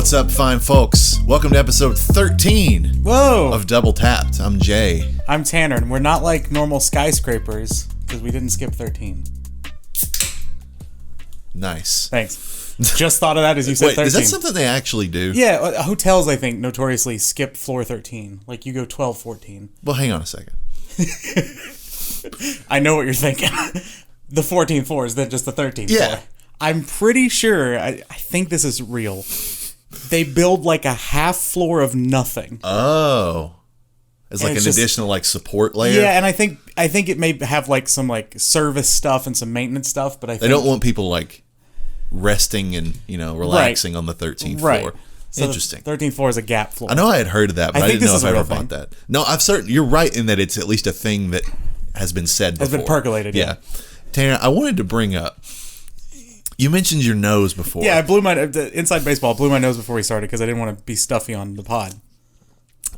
What's up, fine folks? Welcome to episode 13 of Double Tapped. I'm Jay. I'm Tanner, and we're not like normal skyscrapers because we didn't skip 13. Nice. Thank Just thought of that as you said 13. Is that something they actually do? Yeah, hotels, I think, notoriously skip floor 13. Like, you go 12, 14. Well, hang on a second. I know what you're thinking. The 14th floor is then just the 13th floor. I'm pretty sure, I think this is real. They build like a half floor of nothing. Oh. It's like an additional like support layer? Yeah, and I think it may have like some like service stuff and some maintenance stuff, but I think they don't want people like resting and, relaxing on the 13th floor. So interesting. 13th floor is a gap floor. I know I had heard of that, but I didn't know if I ever bought that. No, you're right in that it's at least a thing that has been said before. Has been percolated, yeah. Tanner, I wanted to bring up, you mentioned your nose before. Yeah, I blew inside baseball, blew my nose before we started because I didn't want to be stuffy on the pod.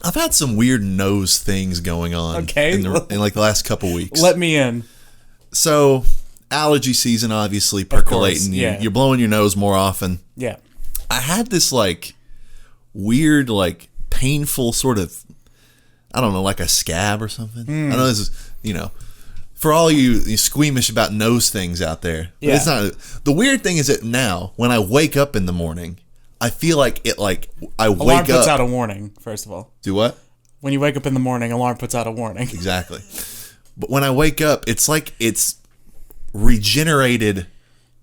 I've had some weird nose things going on in like the last couple weeks. Let me in. So, allergy season, obviously, percolating. You're blowing your nose more often. Yeah. I had this like weird, like painful sort of, I don't know, like a scab or something. I know this is, for all you squeamish about nose things out there. But it's not. The weird thing is that now, when I wake up in the morning, I feel like I wake up. Alarm puts out a warning, first of all. Do what? When you wake up in the morning, alarm puts out a warning. Exactly. But when I wake up, it's like it's regenerated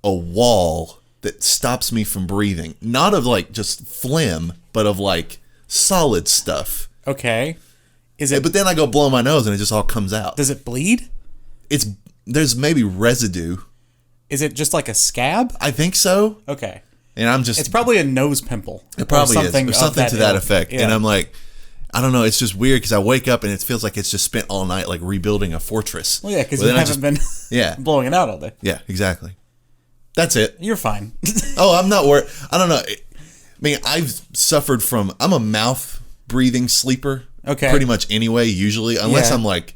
a wall that stops me from breathing. Not of like just phlegm, but of like solid stuff. Okay. But then I go blow my nose and it just all comes out. Does it bleed? There's maybe residue. Is it just like a scab? I think so. Okay. And it's probably a nose pimple. It probably is. Or something to that effect. Yeah. And I'm like, I don't know. It's just weird because I wake up and it feels like it's just spent all night like rebuilding a fortress. Well, yeah, because you haven't been blowing it out all day. Yeah, exactly. That's it. You're fine. Oh, I'm not worried. I don't know. I mean, I've suffered from, I'm a mouth breathing sleeper. Okay. Pretty much anyway, usually. Unless I'm like,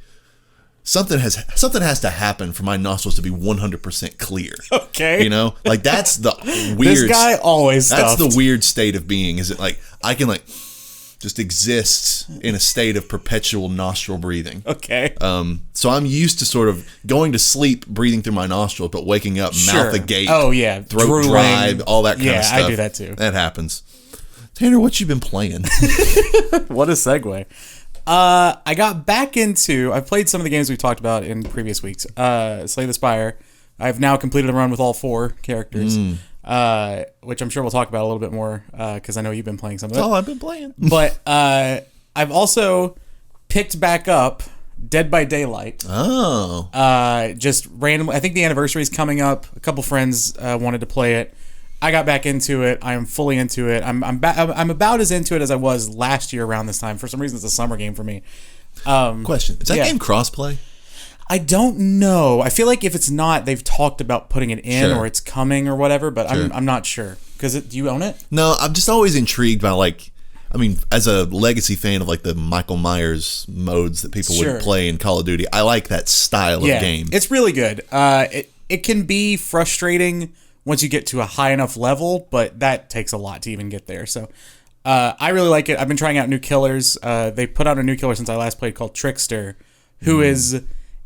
something has to happen for my nostrils to be 100% clear. Okay. Like that's the weird. This guy always stuffed. That's the weird state of being. Is it like I can like just exist in a state of perpetual nostril breathing. Okay. So I'm used to sort of going to sleep, breathing through my nostrils, but waking up, mouth agape. Oh yeah, throat drooling. dry, all that kind of stuff. Yeah, I do that too. That happens. Tanner, what you been playing? What a segue. I got back into. I've played some of the games we've talked about in previous weeks. Slay the Spire. I've now completed a run with all 4 characters, which I'm sure we'll talk about a little bit more because I know you've been playing some of it. Oh, I've been playing. But I've also picked back up Dead by Daylight. Oh. Just randomly. I think the anniversary is coming up. A couple friends wanted to play it. I got back into it. I am fully into it. I'm about as into it as I was last year around this time. For some reason, it's a summer game for me. Question: is that game crossplay? I don't know. I feel like if it's not, they've talked about putting it in or it's coming or whatever. But I'm not sure. Do you own it? No, I'm just always intrigued by like. I mean, as a legacy fan of like the Michael Myers modes that people would play in Call of Duty, I like that style of game. It's really good. It can be frustrating once you get to a high enough level, but that takes a lot to even get there. So I really like it. I've been trying out new killers. They put out a new killer since I last played called Trickster, who is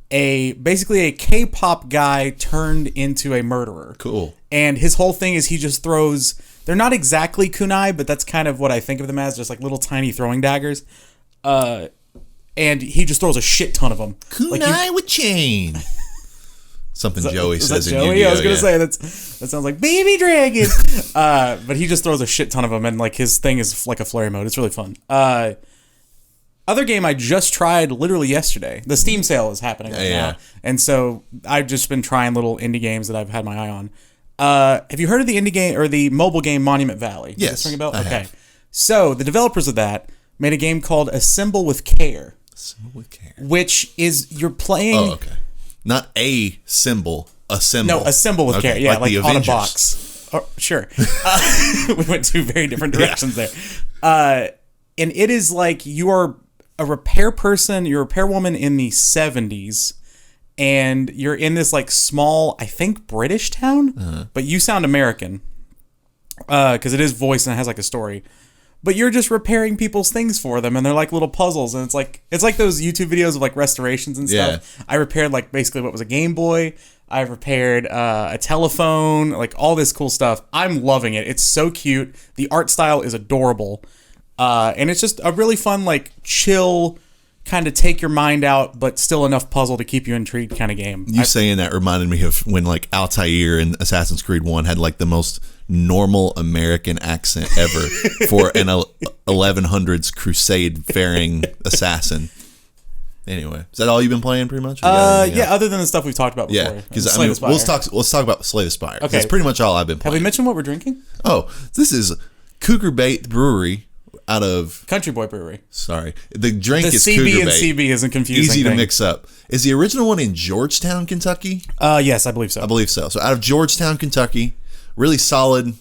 basically a K-pop guy turned into a murderer. Cool. And his whole thing is he just throws... They're not exactly kunai, but that's kind of what I think of them as, just like little tiny throwing daggers. And he just throws a shit ton of them. Kunai with chain. Something Joey says in Joey? Yu-Gi-Oh! I was gonna say that sounds like baby dragon. But he just throws a shit ton of them, and like his thing is like a flurry mode. It's really fun. Other game I just tried literally yesterday. The Steam sale is happening right now, and so I've just been trying little indie games that I've had my eye on. Have you heard of the indie game or the mobile game Monument Valley? Yes, Does this ring a bell? I Okay, have. So the developers of that made a game called Assemble with Care. Assemble with Care. Which is you're playing. Oh, okay. Not a symbol, a symbol. No, Assemble with Care. Yeah, like the on Avengers. a box. Oh, sure. We went 2 very different directions there. And it is like you are a repair person, you're a repairwoman in the 70s, and you're in this like small, I think British town, but you sound American. because it is voiced and it has like a story. But you're just repairing people's things for them, and they're like little puzzles, and it's like those YouTube videos of like restorations and stuff. Yeah. I repaired like basically what was a Game Boy. I repaired a telephone, like all this cool stuff. I'm loving it. It's so cute. The art style is adorable, and it's just a really fun, like chill, kind of take your mind out, but still enough puzzle to keep you intrigued kind of game. Saying that reminded me of when like Altair in Assassin's Creed 1 had like the most normal American accent ever for an 1100s crusade faring assassin. Anyway, is that all you've been playing pretty much? Yeah, other than the stuff we've talked about before. Yeah, because I mean, let's talk about Slay the Spire. Okay, that's pretty much all I've been playing. Have we mentioned what we're drinking? Oh, this is Cougar Bait Brewery out of Country Boy Brewery. Sorry, the drink is CB Cougar and Bait. CB isn't confusing. Easy to mix up. Is the original one in Georgetown, Kentucky? Yes, I believe so. I believe so. So out of Georgetown, Kentucky. Really solid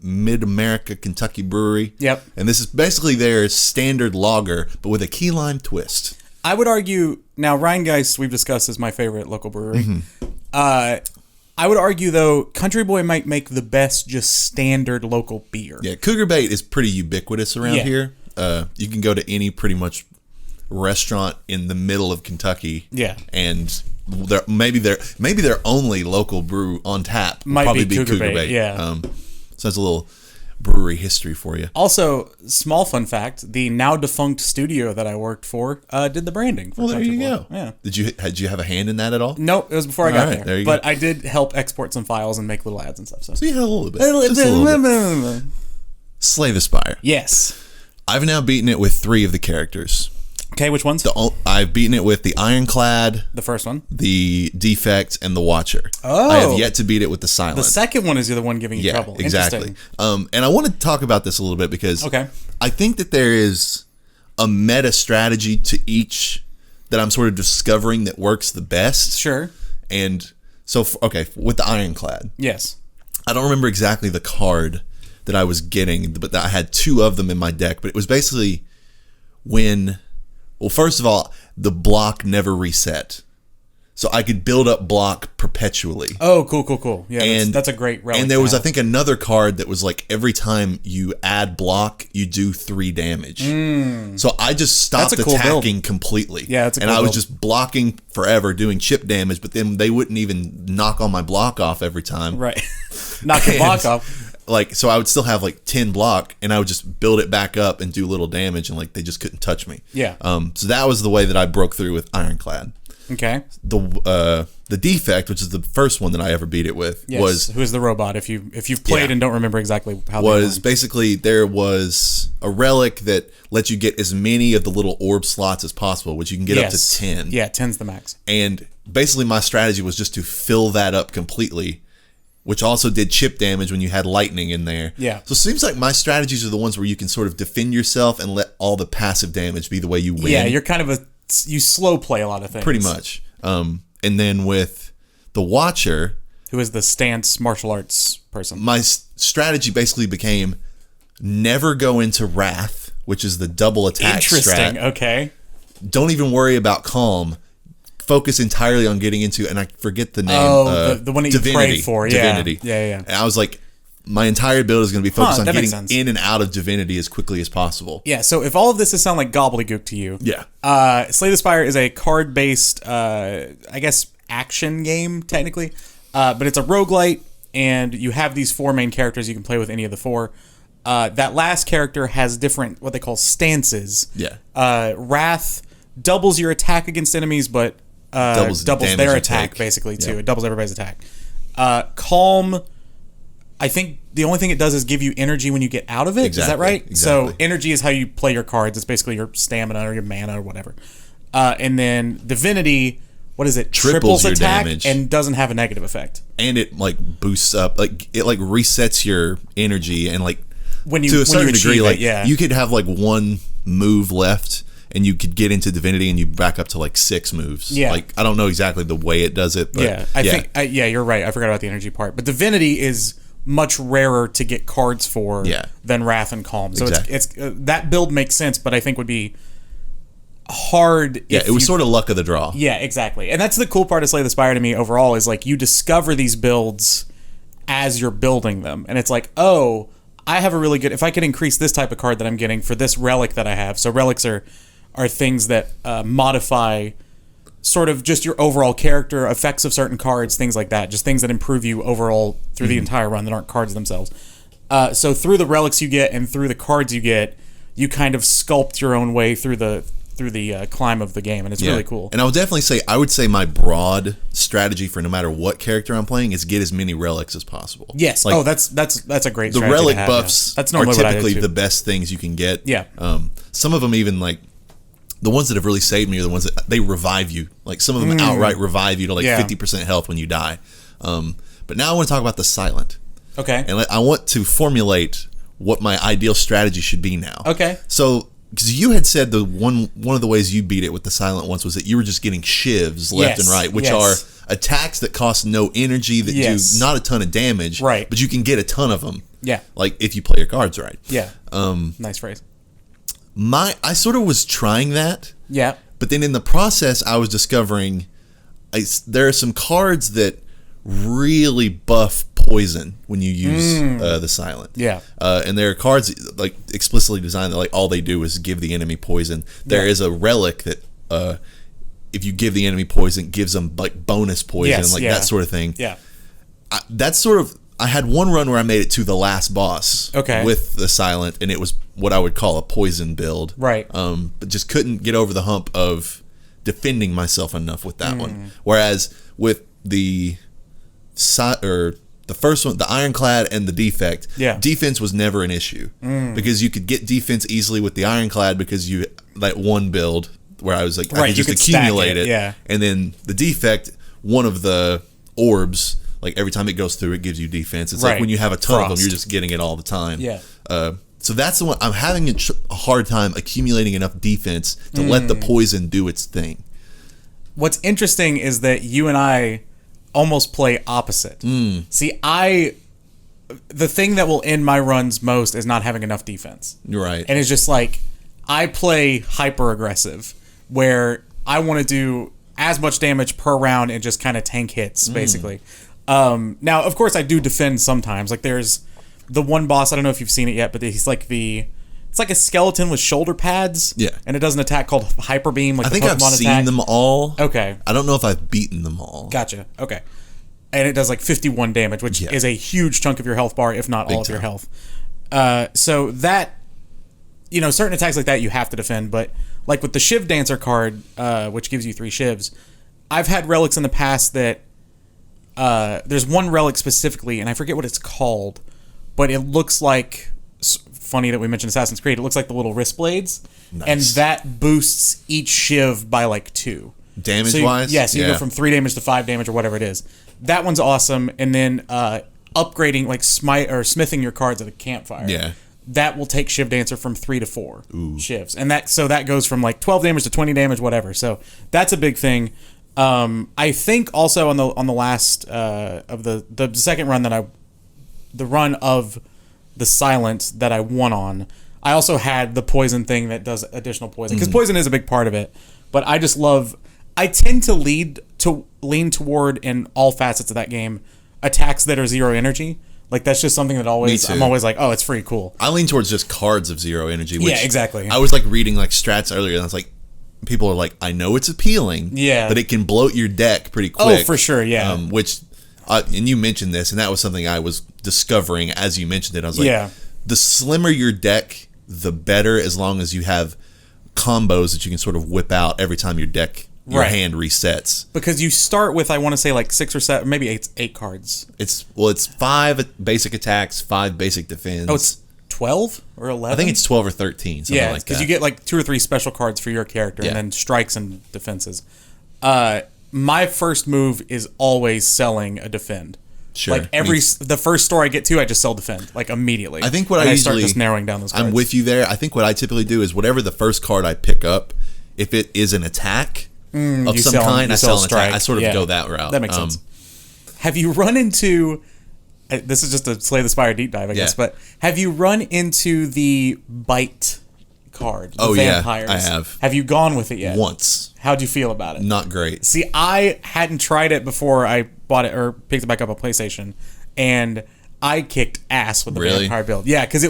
mid-America Kentucky brewery. Yep. And this is basically their standard lager, but with a key lime twist. I would argue, now Rheingeist, we've discussed, is my favorite local brewery. Mm-hmm. I would argue, though, Country Boy might make the best just standard local beer. Yeah, Cougar Bait is pretty ubiquitous around here. You can go to any pretty much restaurant in the middle of Kentucky. Yeah. And maybe their only local brew on tap might probably be Cougar Bait. Yeah. So that's a little brewery history for you. Also, small fun fact: the now defunct studio that I worked for did the branding. For there you Boy. go. Yeah. Did you have a hand in that at all? No, it was before I got there. But I did help export some files and make little ads and stuff. So you had a little bit. Just a little bit. Slay the Spire. Yes. I've now beaten it with 3 of the characters. Okay, which ones? I've beaten it with the Ironclad, the first one, the Defect, and the Watcher. Oh, I have yet to beat it with the Silent. The second one is the one giving you trouble. Exactly. And I want to talk about this a little bit because I think that there is a meta strategy to each that I'm sort of discovering that works the best. Sure. And so, with the Ironclad, yes, I don't remember exactly the card that I was getting, but I had 2 of them in my deck. But it was basically when. Well, first of all, the block never reset. So I could build up block perpetually. Oh, cool. Yeah, that's a great relic. And there was, I think, another card that was like every time you add block, you do 3 damage. So I just stopped attacking completely. Yeah, that's a cool build. I was just blocking forever, doing chip damage, but then they wouldn't even knock on my block off every time. Right. Knock the block off. So I would still have like 10 block, and I would just build it back up and do little damage, and like they just couldn't touch me. Yeah. So that was the way that I broke through with Ironclad. Okay. The Defect, which is the first one that I ever beat it with, was who's the robot? If you've played and don't remember exactly how was basically there was a relic that lets you get as many of the little orb slots as possible, which you can get up to 10. Yeah, 10's the max. And basically my strategy was just to fill that up completely, which also did chip damage when you had lightning in there. Yeah. So it seems like my strategies are the ones where you can sort of defend yourself and let all the passive damage be the way you win. Yeah, you're kind of you slow play a lot of things. Pretty much. And then with the Watcher, who is the stance martial arts person, my strategy basically became never go into Wrath, which is the double attack Interesting. Okay. Don't even worry about Calm. Focus entirely on getting into, and I forget the name. Oh, the one that you prayed for. Yeah. Divinity. Yeah. And I was like, my entire build is going to be focused on getting in and out of Divinity as quickly as possible. Yeah, so if all of this sound like gobbledygook to you, Slay the Spire is a card-based, I guess, action game, technically. But it's a roguelite, and you have these 4 main characters. You can play with any of the 4. That last character has different, what they call stances. Yeah. Wrath doubles your attack against enemies, but doubles their attack, basically, too. It doubles everybody's attack. Calm, I think the only thing it does is give you energy when you get out of it. Exactly, is that right? Exactly. So energy is how you play your cards. It's basically your stamina or your mana or whatever. And then Divinity, what is it? Triples your attack damage and doesn't have a negative effect. And it like boosts up, like it like resets your energy, and like when you to a certain degree, like it, you could have like 1 move left, and you could get into Divinity and you back up to like 6 moves. Yeah. Like I don't know exactly the way it does it, but I think you're right. I forgot about the energy part. But Divinity is much rarer to get cards for than Wrath and Calm. So it's that build makes sense, but I think would be hard. Yeah, it was sort of luck of the draw. Yeah, exactly. And that's the cool part of Slay the Spire to me overall is like you discover these builds as you're building them. And it's like, oh, I have a really good, if I could increase this type of card that I'm getting for this relic that I have. So relics are things that modify sort of just your overall character, effects of certain cards, things like that. Just things that improve you overall through the entire run that aren't cards themselves. So through the relics you get and through the cards you get, you kind of sculpt your own way through the climb of the game, and it's really cool. And I would definitely say, my broad strategy for no matter what character I'm playing is get as many relics as possible. Yes. Like, that's a great the strategy relic to have, buffs That's are normally typically what I do, the best things you can get. Yeah. Some of them even like the ones that have really saved me are the ones that they revive you. Like some of them outright revive you to like 50% health when you die. But now I want to talk about the silent. Okay. And I want to formulate what my ideal strategy should be now. Okay. So, because you had said one of the ways you beat it with the silent ones was that you were just getting shivs left and right, which are attacks that cost no energy, that do not a ton of damage, right? But you can get a ton of them. Yeah. Like if you play your cards right. Yeah. Nice phrase. I sort of was trying that. Yeah. But then in the process, I was discovering there are some cards that really buff poison when you use the silent. Yeah. And there are cards like explicitly designed that like all they do is give the enemy poison. There is a relic that if you give the enemy poison, it gives them like bonus poison, that sort of thing. Yeah. I had one run where I made it to the last boss with the silent, and it was what I would call a poison build. Right. But just couldn't get over the hump of defending myself enough with that one. Whereas with the first one, the ironclad and the defect, defense was never an issue because you could get defense easily with the ironclad because you that one build where I was like I could just accumulate it, and then the defect, one of the orbs, like every time it goes through, it gives you defense. It's like when you have a ton of them, you're just getting it all the time. Yeah. So that's the one I'm having a hard time accumulating enough defense to let the poison do its thing. What's interesting is that you and I almost play opposite. See, the thing that will end my runs most is not having enough defense. Right. And it's just like, I play hyper aggressive, where I want to do as much damage per round and just kind of tank hits, basically. Now, of course, I do defend sometimes. Like, there's the one boss, I don't know if you've seen it yet, but he's like it's like a skeleton with shoulder pads. Yeah. And it does an attack called Hyper Beam. Like I think the Pokemon I've seen attack. them all. Okay. I don't know if I've beaten them all. Gotcha. Okay. And it does like 51 damage, which is a huge chunk of your health bar, if not all of your health. So that, certain attacks like that you have to defend. But like with the Shiv Dancer card, which gives you 3 shivs, I've had relics in the past that there's one relic specifically, and I forget what it's called, but it looks like, funny that we mentioned Assassin's Creed, it looks like the little wrist blades. Nice. And that boosts each shiv by like 2. Damage-wise? So you go from 3 damage to 5 damage or whatever it is. That one's awesome. And then upgrading, like smithing your cards at a campfire. Yeah. That will take Shiv Dancer from 3 to 4 shivs. And that goes from like 12 damage to 20 damage, whatever. So that's a big thing. I think also on the last of the second run the run of the silent that I won on, I also had the poison thing that does additional poison, because poison is a big part of it. But I tend to lean toward, in all facets of that game, attacks that are 0 energy. Like, that's just something that I'm always like, oh, it's pretty cool. I lean towards just cards of 0 energy. Which exactly. I was like reading like strats earlier, and I was like, people are like, I know it's appealing, but it can bloat your deck pretty quick. Oh, for sure, yeah. And you mentioned this, and that was something I was discovering as you mentioned it. I was like, the slimmer your deck, the better, as long as you have combos that you can sort of whip out every time your hand resets. Because you start with, I want to say, like 6 or 7, maybe 8 cards. It's 5 basic attacks, 5 basic defense. Oh, it's 12 or 11? I think it's 12 or 13, something like that. Because you get like 2 or 3 special cards for your character, and then strikes and defenses. My first move is always selling a defend. Sure. Like the first store I get to, I just sell defend like immediately. I think I start just narrowing down those cards. I'm with you there. I think what I typically do is whatever the first card I pick up, if it is an attack of some kind, I sell an attack. I sort of go that route. That makes sense. Have you run into? This is just a Slay the Spire deep dive, I guess. But have you run into the bite card? The vampires? I have. Have you gone with it yet? Once. How'd you feel about it? Not great. See, I hadn't tried it before I bought it or picked it back up on PlayStation, and I kicked ass with the Really? vampire build. Yeah, because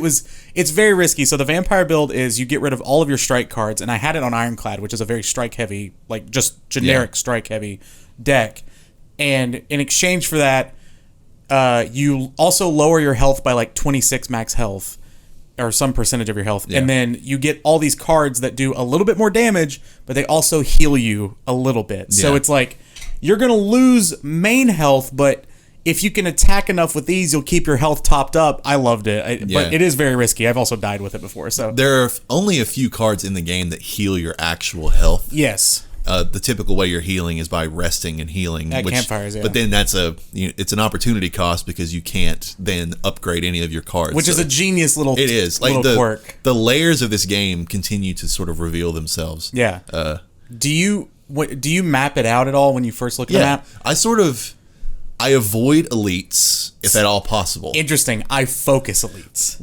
it's very risky. So the vampire build is you get rid of all of your strike cards, and I had it on Ironclad, which is a very strike heavy, like just generic strike heavy deck. And in exchange for that, you also lower your health by like 26 max health, or some percentage of your health. Yeah. And then you get all these cards that do a little bit more damage, but they also heal you a little bit. So Yeah. it's like you're going to lose main health, but if you can attack enough with these, you'll keep your health topped up. I loved it. But it is very risky. I've also died with it before. So There are only a few cards in the game that heal your actual health. yes. The typical way you're healing is by resting and healing. At campfires, yeah. But then it's an opportunity cost because you can't then upgrade any of your cards. Which is a genius little It is. Like little quirk. the layers of this game continue to sort of reveal themselves. Yeah. Do you map it out at all when you first look at the map? I avoid elites if at all possible. Interesting. I focus elites.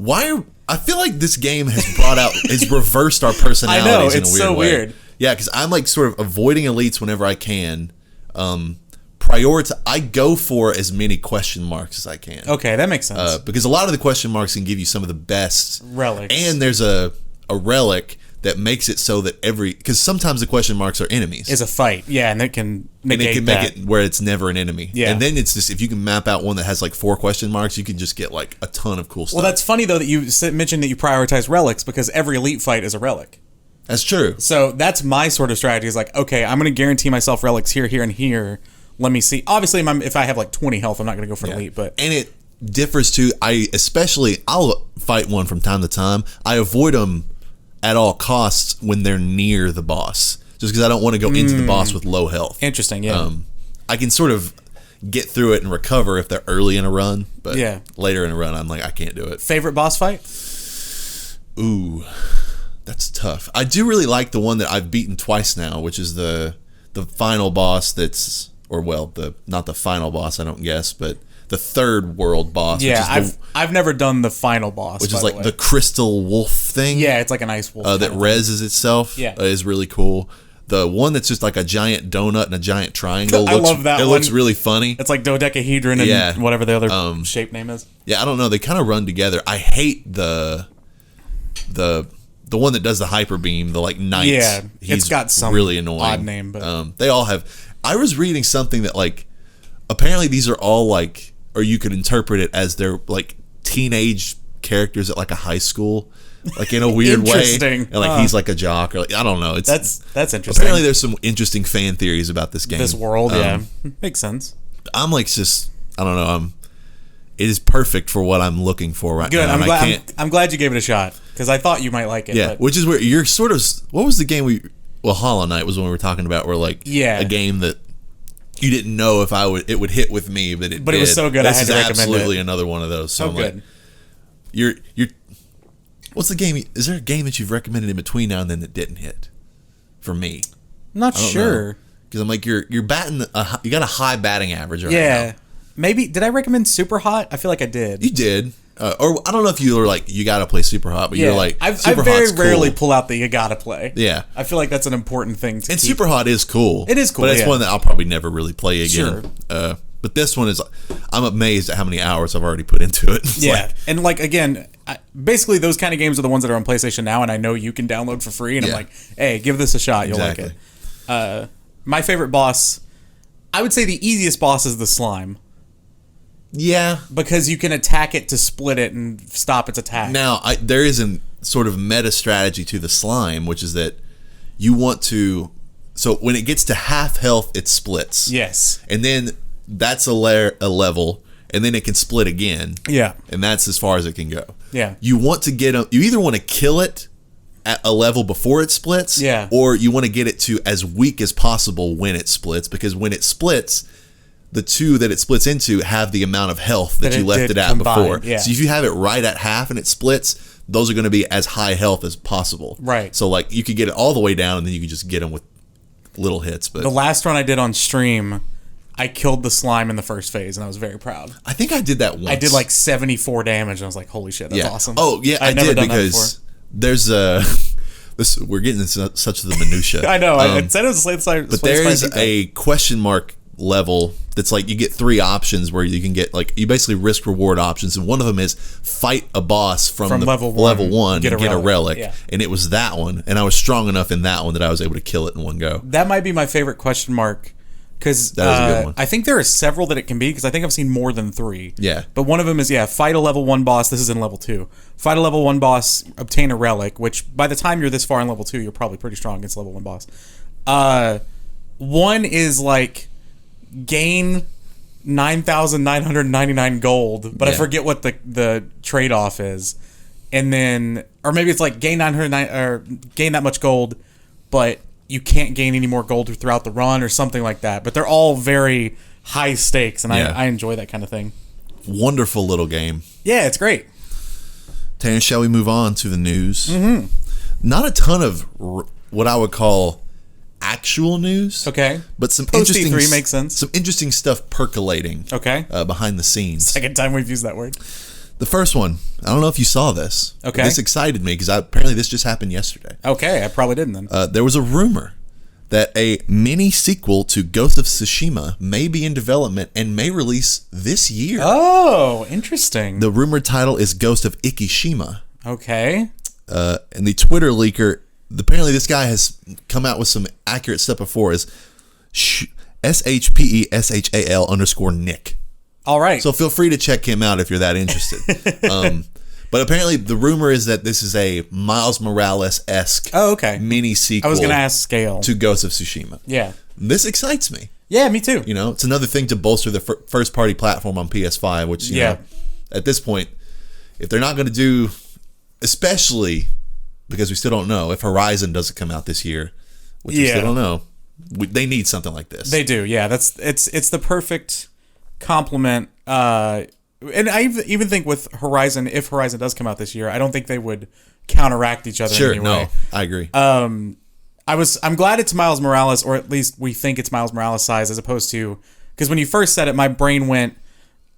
I feel like this game has reversed our personalities I know, in a weird it's so way. weird. Yeah, because I'm like sort of avoiding elites whenever I can. I go for as many question marks as I can. Okay, that makes sense. Because a lot of the question marks can give you some of the best Relics. And there's a relic that makes it so that because sometimes the question marks are enemies. Is a fight. Yeah, and it can negate And it can make it where it's never an enemy. Yeah. And then it's just, if you can map out one that has like 4 question marks, you can just get like a ton of cool stuff. Well, that's funny though that you mentioned that you prioritize relics, because every elite fight is a relic. That's true. So that's my sort of strategy, is like, okay, I'm going to guarantee myself relics here, here, and here. Let me see. Obviously, if I have like 20 health, I'm not going to go for an elite. But And it differs too. I'll fight one from time to time. I avoid them at all costs when they're near the boss, just because I don't want to go into the boss with low health. Interesting, yeah. I can sort of get through it and recover if they're early in a run, but Yeah. later in a run, I'm like, I can't do it. Favorite boss fight? Ooh, that's tough. I do really like the one that I've beaten twice now, which is the final boss. Not the final boss, I don't guess, but the third world boss. Yeah, which is I've never done the final boss, which is by like the crystal wolf thing. Yeah, it's like an ice wolf that reses itself. Yeah. Is really cool. The one that's just like a giant donut and a giant triangle. I love that It one. looks really funny. It's like dodecahedron and Yeah. whatever the other shape name is. Yeah, I don't know. They kind of run together. I hate the one that does the hyper beam. The like knight. Yeah, He's it's got some really annoying odd name, but they all have. I was reading something that like apparently these are all like, or you could interpret it as they're like teenage characters at like a high school, like in a weird way. Interesting. And like he's like a jock, or like, I don't know. It's that's interesting. Apparently, there's some interesting fan theories about this game. This world, yeah, makes sense. I'm like just I don't know. It is perfect for what I'm looking for right Good. now. I'm glad you gave it a shot, because I thought you might like it. Yeah, but which is where you're sort of. What was the game Hollow Knight was when we were talking about. Where like a game that you didn't know if it would hit with me, but it did. It was so good. This I had is to recommend absolutely it. another one of those. So I'm good. like, you're. What's the game? Is there a game that you've recommended in between now and then that didn't hit? For me, I'm not sure. Because I'm like you're batting. You got a high batting average right Yeah, now. maybe did I recommend Super Hot? I feel like I did. You did. Or I don't know if you were like you got to play Super Hot, but you're like I Super very Hot's rarely cool. pull out the you gotta play. Yeah, I feel like that's an important thing to and keep. Super Hot is cool. It is cool, but it's yeah. one that I'll probably never really play again. Sure. But this one is. I'm amazed at how many hours I've already put into it. It's Yeah, like, and like again, basically those kind of games are the ones that are on PlayStation now, and I know you can download for free. And Yeah. I'm like, hey, give this a shot. You'll like it. My favorite boss, I would say the easiest boss is the slime. yeah. Because you can attack it to split it and stop its attack. Now there is a sort of meta strategy to the slime, which is that you want to. So when it gets to half health, it splits. Yes. And then that's a level, and then it can split again. Yeah. And that's as far as it can go. Yeah. You want to get you either want to kill it at a level before it splits, Yeah. or you want to get it to as weak as possible when it splits, because when it splits, the two that it splits into have the amount of health that you left did it at combine, before. yeah. So if you have it right at half and it splits, those are going to be as high health as possible. Right. So like you could get it all the way down, and then you could just get them with little hits. But The last run I did on stream, I killed the slime in the first phase, and I was very proud. I think I did that once. I did like 74 damage, and I was like, holy shit, that's awesome. Oh, yeah, I I'd never did done that because there's we're getting into such of the minutia. I know. I said it was a Slay the Spire. But there is a question mark level that's like you get 3 options where you can get like you basically risk reward options, and one of them is fight a boss from level one get a relic. Yeah. And it was that one, and I was strong enough in that one that I was able to kill it in one go. That might be my favorite question mark, because that is a good one. I think there are several that it can be, because I think I've seen more than 3. Yeah. But one of them is fight a level 1 boss. This is in level 2. Fight a level 1 boss, obtain a relic, which by the time you're this far in level 2, you're probably pretty strong against level 1 boss. One is like gain 9,999 gold, but I forget what the trade-off is. And then, or maybe it's like gain 909 or gain that much gold, but you can't gain any more gold throughout the run or something like that. But they're all very high stakes, and I enjoy that kind of thing. Wonderful little game. Yeah, it's great. Tanner, shall we move on to the news? Mm-hmm. Not a ton of what I would call actual news. Okay. But some Post interesting E3 makes sense. Some interesting stuff percolating. Okay. Behind the scenes. Second time we've used that word. The first one, I don't know if you saw this. Okay. This excited me because apparently this just happened yesterday. Okay, I probably didn't then. There was a rumor that a mini sequel to Ghost of Tsushima may be in development and may release this year. Oh, interesting. The rumored title is Ghost of Ikishima. Okay. And the Twitter leaker, apparently this guy has come out with some accurate stuff before, is SHPESHAL_Nick. All right. So feel free to check him out if you're that interested. But apparently the rumor is that this is a Miles Morales-esque mini sequel. I was going to ask scale. To Ghost of Tsushima. Yeah. This excites me. Yeah, me too. You know, it's another thing to bolster the first party platform on PS5, which, you know, at this point, if they're not going to do, especially because we still don't know if Horizon doesn't come out this year, which we still don't know, they need something like this. They do. Yeah, it's the perfect complement. And I even think with Horizon, if Horizon does come out this year, I don't think they would counteract each other in any way. No, I agree. I'm glad it's Miles Morales, or at least we think it's Miles Morales size, as opposed to, because when you first said it, my brain went,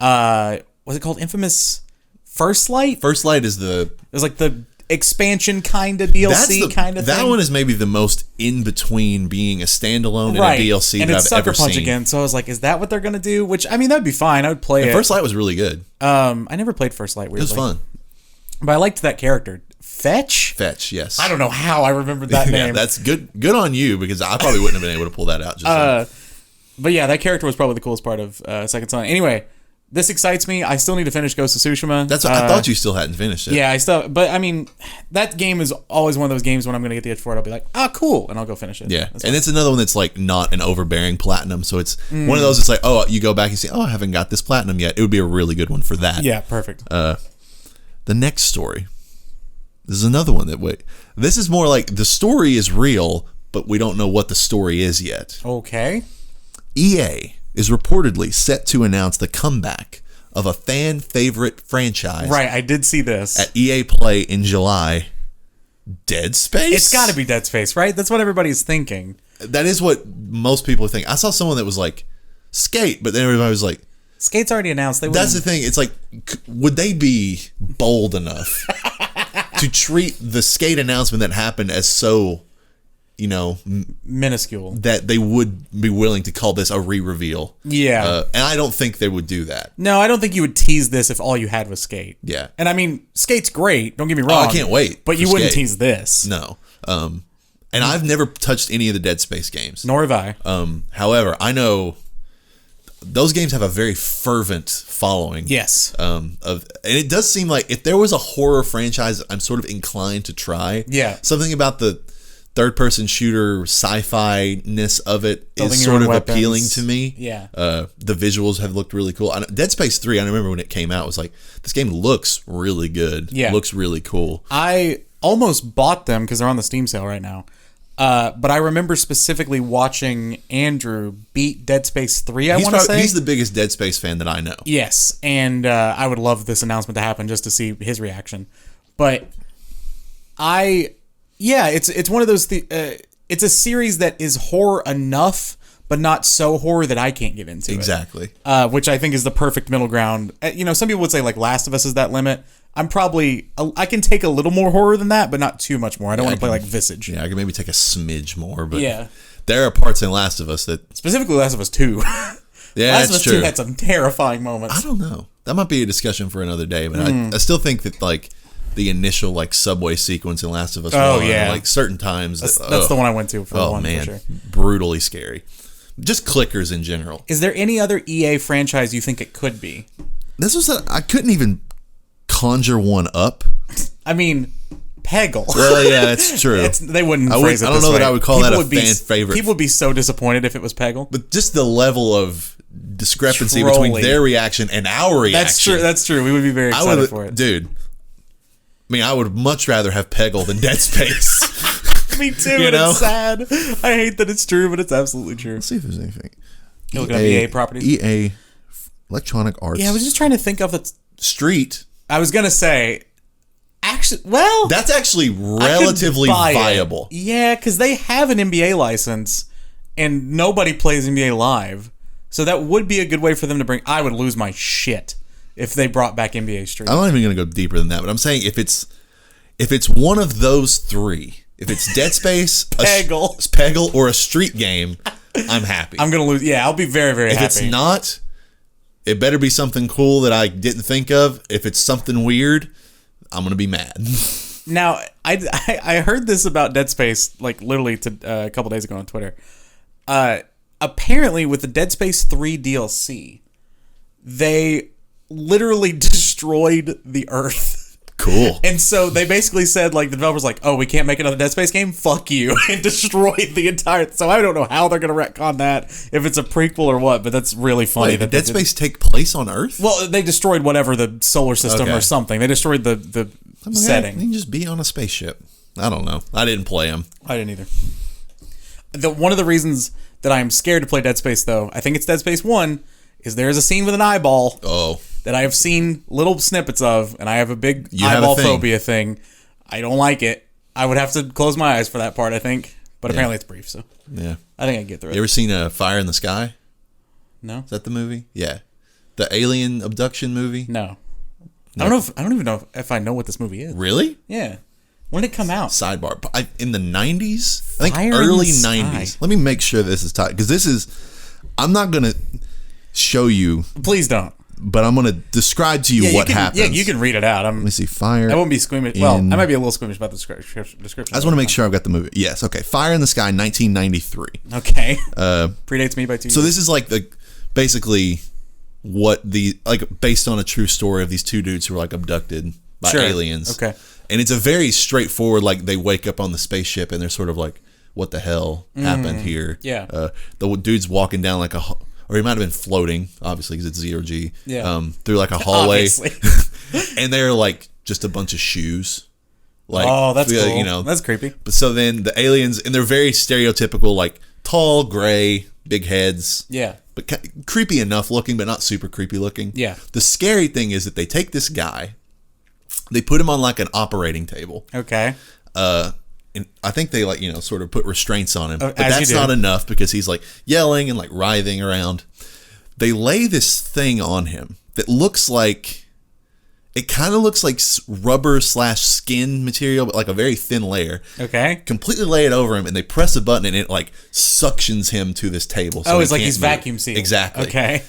was it called Infamous First Light? First Light is it was like the expansion kind of DLC kind of thing. That one is maybe the most in between being a standalone and a DLC and that it's I've ever Sucker Punch seen. Again, so I was like, is that what they're gonna do? Which, I mean, that'd be fine. I would play it. First Light was really good. I never played First Light. Weirdly. It was fun, but I liked that character, Fetch. Yes. I don't know how I remembered that name. That's good. Good on you, because I probably wouldn't have been able to pull that out. But yeah, that character was probably the coolest part of Second Son. Anyway. This excites me. I still need to finish Ghost of Tsushima. That's what I thought you still hadn't finished it. Yeah, but I mean, that game is always one of those games when I'm going to get the itch for it, I'll be like, cool, and I'll go finish it. Yeah, and it's another one that's like not an overbearing platinum, so it's one of those. It's like, oh, you go back and say, oh, I haven't got this platinum yet. It would be a really good one for that. Yeah, perfect. The next story. This is another one this is more like the story is real, but we don't know what the story is yet. Okay. EA is reportedly set to announce the comeback of a fan favorite franchise. Right, I did see this. At EA Play in July. Dead Space? It's got to be Dead Space, right? That's what everybody's thinking. That is what most people think. I saw someone that was like, Skate, but then everybody was like... Skate's already announced. That's the thing. It's like, would they be bold enough to treat the Skate announcement that happened as so... minuscule, that they would be willing to call this a re-reveal. Yeah. And I don't think they would do that. No, I don't think you would tease this if all you had was Skate. Yeah. And I mean, Skate's great, don't get me wrong. Oh, I can't wait. But you wouldn't tease this. No. And I've never touched any of the Dead Space games. Nor have I. However, I know those games have a very fervent following. Yes. And it does seem like if there was a horror franchise I'm sort of inclined to try. Yeah. Something about the third-person shooter sci-fi-ness of it is sort of appealing to me. Yeah. The visuals have looked really cool. Dead Space 3, I remember when it came out, it was like, this game looks really good. Yeah. Looks really cool. I almost bought them because they're on the Steam sale right now. But I remember specifically watching Andrew beat Dead Space 3, I want to say. He's the biggest Dead Space fan that I know. Yes, and I would love this announcement to happen just to see his reaction. But it's one of those. It's a series that is horror enough, but not so horror that I can't get into. Exactly. Which I think is the perfect middle ground. Some people would say like Last of Us is that limit. I can take a little more horror than that, but not too much more. I don't want to play like Visage. Yeah, I can maybe take a smidge more, but there are parts in Last of Us that specifically Last of Us 2. Yeah, Last of that's Us 2 true. had some terrifying moments. I don't know. That might be a discussion for another day, but I still think that like the initial like subway sequence in Last of Us 1, like certain times that's the one I went to for one man, for sure. Brutally scary. Just clickers in general. Is there any other EA franchise you think it could be? This was I couldn't even conjure one up. I mean, Peggle. Well, yeah, that's true. They wouldn't phrase it I don't this know way. that I would call that a fan favorite. People would be so disappointed if it was Peggle. But just the level of discrepancy Trolling. between their reaction and our reaction. That's true. We would be very excited for it. Dude, I mean, I would much rather have Peggle than Dead Space. Me too, and it's sad. I hate that it's true, but it's absolutely true. Let's see if there's anything. You looking at EA properties? EA, Electronic Arts. Yeah, I was just trying to think of the... Street. I was going to say... Actually, well... That's actually relatively viable. Yeah, because they have an NBA license, and nobody plays NBA Live. So that would be a good way for them to bring... I would lose my shit if they brought back NBA Street. I'm not even going to go deeper than that, but I'm saying if it's one of those three, if it's Dead Space, Peggle, or a Street game, I'm happy. I'm going to lose... Yeah, I'll be very, very happy. If it's not, it better be something cool that I didn't think of. If it's something weird... I'm gonna be mad. Now, I heard this about Dead Space like literally a couple days ago on Twitter. Apparently, with the Dead Space 3 DLC, they literally destroyed the Earth. Cool. And so they basically said, like, the developers like, oh, we can't make another Dead Space game? Fuck you. And destroyed the entire... So I don't know how they're going to retcon that, if it's a prequel or what, but that's really funny. Wait, did Dead Space take place on Earth? Well, they destroyed whatever, the solar system or something. They destroyed the setting. You can just be on a spaceship. I don't know. I didn't play them. I didn't either. One of the reasons that I'm scared to play Dead Space, though, I think it's Dead Space 1, is there's a scene with an eyeball. Oh. That I have seen little snippets of, and I have a big eyeball phobia thing. I don't like it. I would have to close my eyes for that part, I think. But apparently it's brief, so yeah, I think I can get through it. You ever seen a Fire in the Sky? No. Is that the movie? Yeah, the alien abduction movie. No. I don't even know if I know what this movie is. Really? Yeah. When did it come out? Sidebar. In the 90s? I think Fire early in the 90s. Sky. Let me make sure this is tight, because this is. I'm not gonna show you. Please don't. But I'm going to describe to you what happens. Yeah, you can read it out. Let me see. Fire. I won't be squeamish. Well, I might be a little squeamish about the description. I just want to make sure I've got the movie. Yes. Okay. Fire in the Sky, 1993. Okay. Predates me by 2 years. So this is like basically what based on a true story of these two dudes who were like abducted by aliens. Okay. And it's a very straightforward, like they wake up on the spaceship and they're sort of like, what the hell happened here? Yeah. The dude's walking down like or he might have been floating, obviously, because it's 0G. Yeah. Through like a hallway. And they're like just a bunch of shoes. Like, oh, that's cool. You know, that's creepy. But so then the aliens, and they're very stereotypical, like tall, gray, big heads. Yeah. But creepy enough looking, but not super creepy looking. Yeah. The scary thing is that they take this guy, they put him on like an operating table. Okay. And I think they sort of put restraints on him, but as that's not enough because he's like yelling and like writhing around. They lay this thing on him that looks like, it kind of looks like rubber / skin material, but like a very thin layer. Okay. Completely lay it over him, and they press a button, and it like suctions him to this table. So it's like he's vacuum sealed. Exactly. Okay.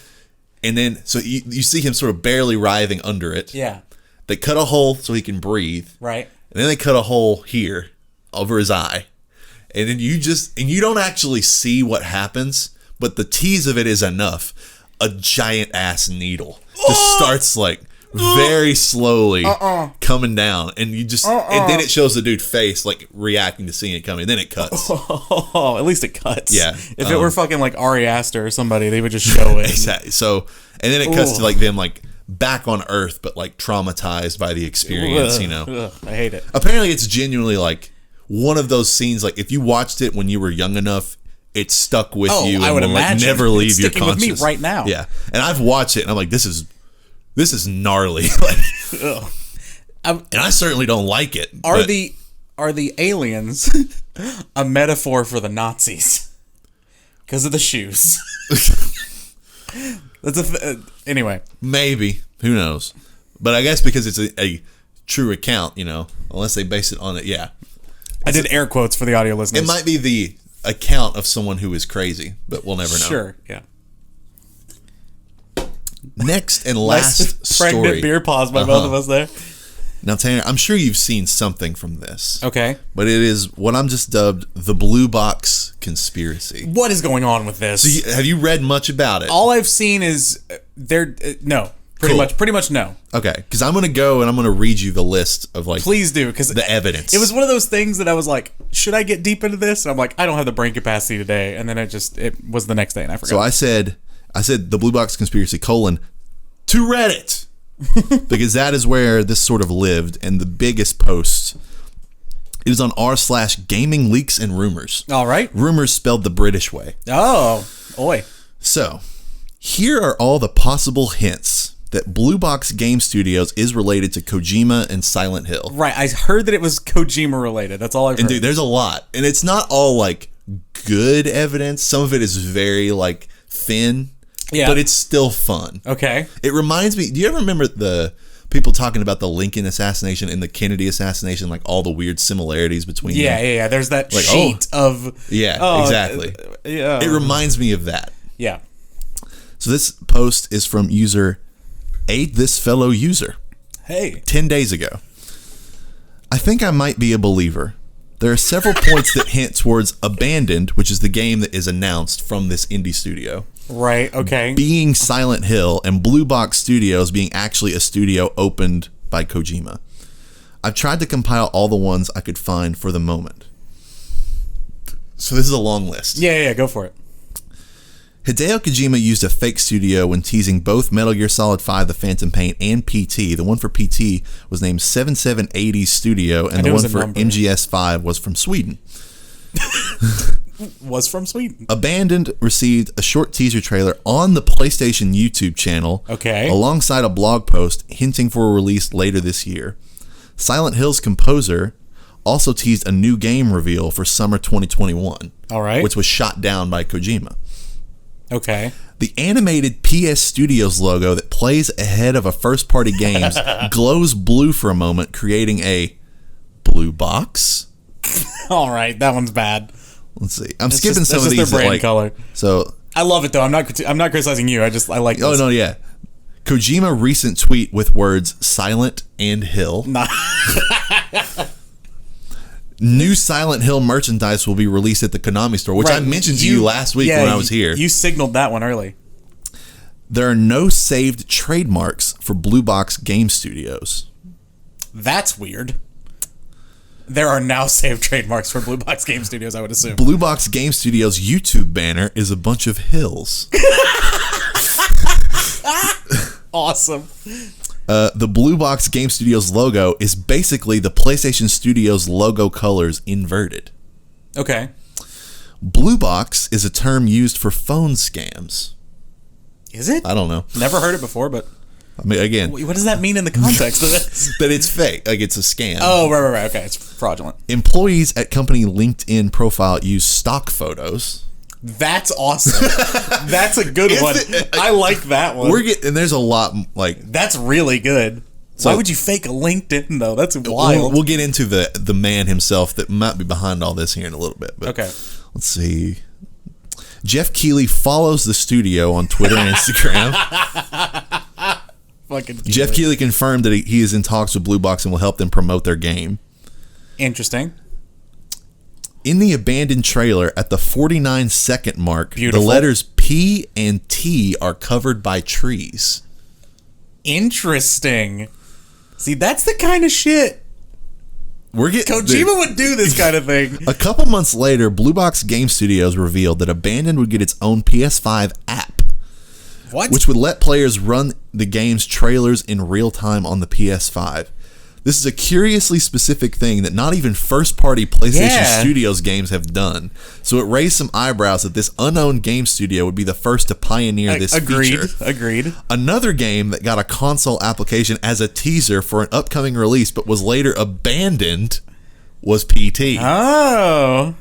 And then so you see him sort of barely writhing under it. Yeah. They cut a hole so he can breathe. Right. And then they cut a hole here over his eye, and then you don't actually see what happens, but the tease of it is enough. A giant ass needle just starts like very slowly coming down, and you just and then it shows the dude's face like reacting to seeing it coming, and then it cuts. At least it cuts. Yeah. If it were fucking like Ari Aster or somebody, they would just show it. Exactly. So and then it cuts to like them like back on Earth, but like traumatized by the experience. I hate it. Apparently, it's genuinely like one of those scenes, like if you watched it when you were young enough, it stuck with you and I would will like imagine. never leave It's your sticking conscious. with me right now. Yeah, and I've watched it and I'm like, this is gnarly. And I certainly don't like it. Are the aliens a metaphor for the Nazis? Because of the shoes. That's anyway. Maybe, who knows? But I guess because it's a true account, unless they base it on it. Yeah. I did air quotes for the audio listeners. It might be account of someone who is crazy, but we'll never know. Sure, yeah. Next and last story. Pregnant beer pause by both of us there. Now, Tanner, I'm sure you've seen something from this. Okay. But it is what I'm just dubbed the BlueBox Conspiracy. What is going on with this? So have you read much about it? All I've seen is no. Pretty much no. Okay, because I'm going to go and I'm going to read you the list of like... Please do, because the evidence. It was one of those things that I was like, should I get deep into this? And I'm like, I don't have the brain capacity today. And then it was the next day and I forgot. So I said the BlueBox Conspiracy : to Reddit. Because that is where this sort of lived, and the biggest post, it was on r/gaming leaks and rumors. All right. Rumors spelled the British way. Oh, oi. So, here are all the possible hints that BlueBox Game Studios is related to Kojima and Silent Hill. Right, I heard that it was Kojima related. That's all I've heard. And dude, there's a lot. And it's not all like good evidence. Some of it is very like thin. Yeah. But it's still fun. Okay. It reminds me, do you ever remember the people talking about the Lincoln assassination and the Kennedy assassination, like all the weird similarities between them? Yeah. There's that like, sheet of... Yeah, exactly. Yeah. It reminds me of that. Yeah. So this post is from user Aid This Fellow User. Hey. 10 days ago. I think I might be a believer. There are several points that hint towards Abandoned, which is the game that is announced from this indie studio. Right, okay. Being Silent Hill, and BlueBox Studios being actually a studio opened by Kojima. I've tried to compile all the ones I could find for the moment. So this is a long list. Yeah, go for it. Hideo Kojima used a fake studio when teasing both Metal Gear Solid 5 The Phantom Pain and PT. The one for PT was named 7780 Studio, and the one for MGS5 was from Sweden. Abandoned received a short teaser trailer on the PlayStation YouTube channel, alongside a blog post hinting for a release later this year. Silent Hill's composer also teased a new game reveal for summer 2021, which was shot down by Kojima. Okay. The animated PS Studios logo that plays ahead of a first-party games glows blue for a moment, creating a blue box. All right, that one's bad. Let's see. I'm skipping some of these. Their brand color. So I love it though. I'm not criticizing you. I like. Oh this. no, yeah. Kojima recent tweet with words "Silent" and "Hill." New Silent Hill merchandise will be released at the Konami store, which I mentioned to you last week when I was here. You signaled that one early. There are no saved trademarks for BlueBox Game Studios. That's weird. There are now saved trademarks for BlueBox Game Studios, I would assume. BlueBox Game Studios' YouTube banner is a bunch of hills. Awesome. The BlueBox Game Studios logo is basically the PlayStation Studios logo colors inverted. Okay. BlueBox is a term used for phone scams. Is it? I don't know. Never heard it before, but... I mean, again... What does that mean in the context of this? That it's fake. Like, it's a scam. Oh, right. Okay, it's fraudulent. Employees at company LinkedIn profile use stock photos. That's awesome. That's a good one. I like that one. And there's a lot, like... That's really good. So, why would you fake a LinkedIn, though? That's wild. We'll get into the man himself that might be behind all this here in a little bit. But okay. Let's see. Jeff Keighley follows the studio on Twitter and Instagram. Jeff Keighley confirmed that he is in talks with BlueBox and will help them promote their game. Interesting. In the abandoned trailer at the 49-second mark, Beautiful. The letters P and T are covered by trees. Interesting. See, that's the kind of shit Kojima would do this kind of thing. A couple months later, BlueBox Game Studios revealed that Abandoned would get its own PS5 app. What? Which would let players run the game's trailers in real time on the PS5. This is a curiously specific thing that not even first-party PlayStation Studios games have done. So it raised some eyebrows that this unknown game studio would be the first to pioneer this feature. Agreed. Another game that got a console application as a teaser for an upcoming release but was later abandoned was PT. Oh.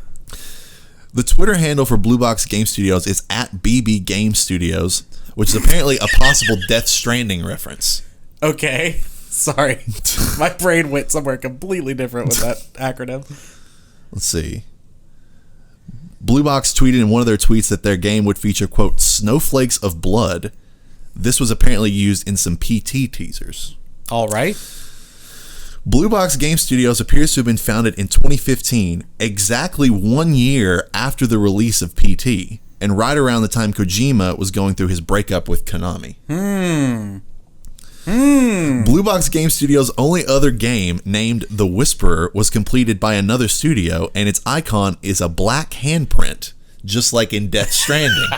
The Twitter handle for BlueBox Game Studios is @BB Game Studios, which is apparently a possible Death Stranding reference. Okay. Sorry. My brain went somewhere completely different with that acronym. Let's see. Blue Box tweeted in one of their tweets that their game would feature, quote, snowflakes of blood. This was apparently used in some PT teasers. All right. Blue Box Game Studios appears to have been founded in 2015, exactly 1 year after the release of PT, and right around the time Kojima was going through his breakup with Konami. Blue Box Game Studios' only other game, named The Whisperer, was completed by another studio, and its icon is a black handprint, just like in Death Stranding.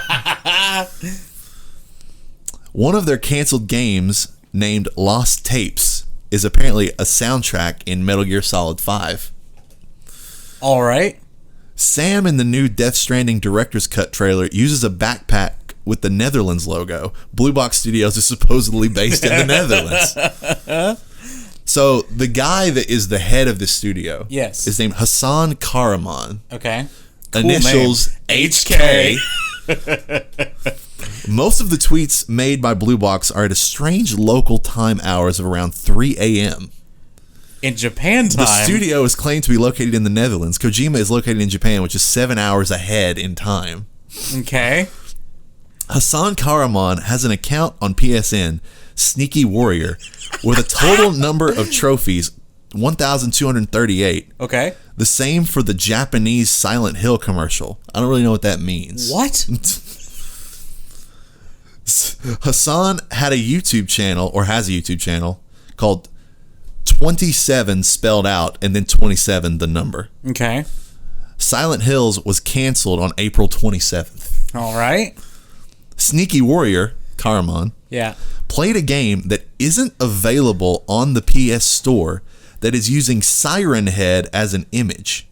One of their canceled games, named Lost Tapes, is apparently a soundtrack in Metal Gear Solid 5. All right. Sam in the new Death Stranding Director's Cut trailer uses a backpack with the Netherlands logo. Blue Box Studios is supposedly based in the Netherlands. So the guy that is the head of this studio is named Hassan Karaman. Okay. Cool Initials name. HK. Most of the tweets made by Blue Box are at a strange local time hours of around 3 a.m. In Japan time. The studio is claimed to be located in the Netherlands. Kojima is located in Japan, which is 7 hours ahead in time. Okay. Hassan Karaman has an account on PSN, Sneaky Warrior, with a total number of trophies, 1,238. Okay. The same for the Japanese Silent Hill commercial. I don't really know what that means. What? Hassan had a YouTube channel, or has a YouTube channel, called 27 spelled out, and then 27 the number. Okay. Silent Hills was canceled on April 27th. All right. Sneaky Warrior, Karaman, yeah, played a game that isn't available on the PS Store that is using Siren Head as an image.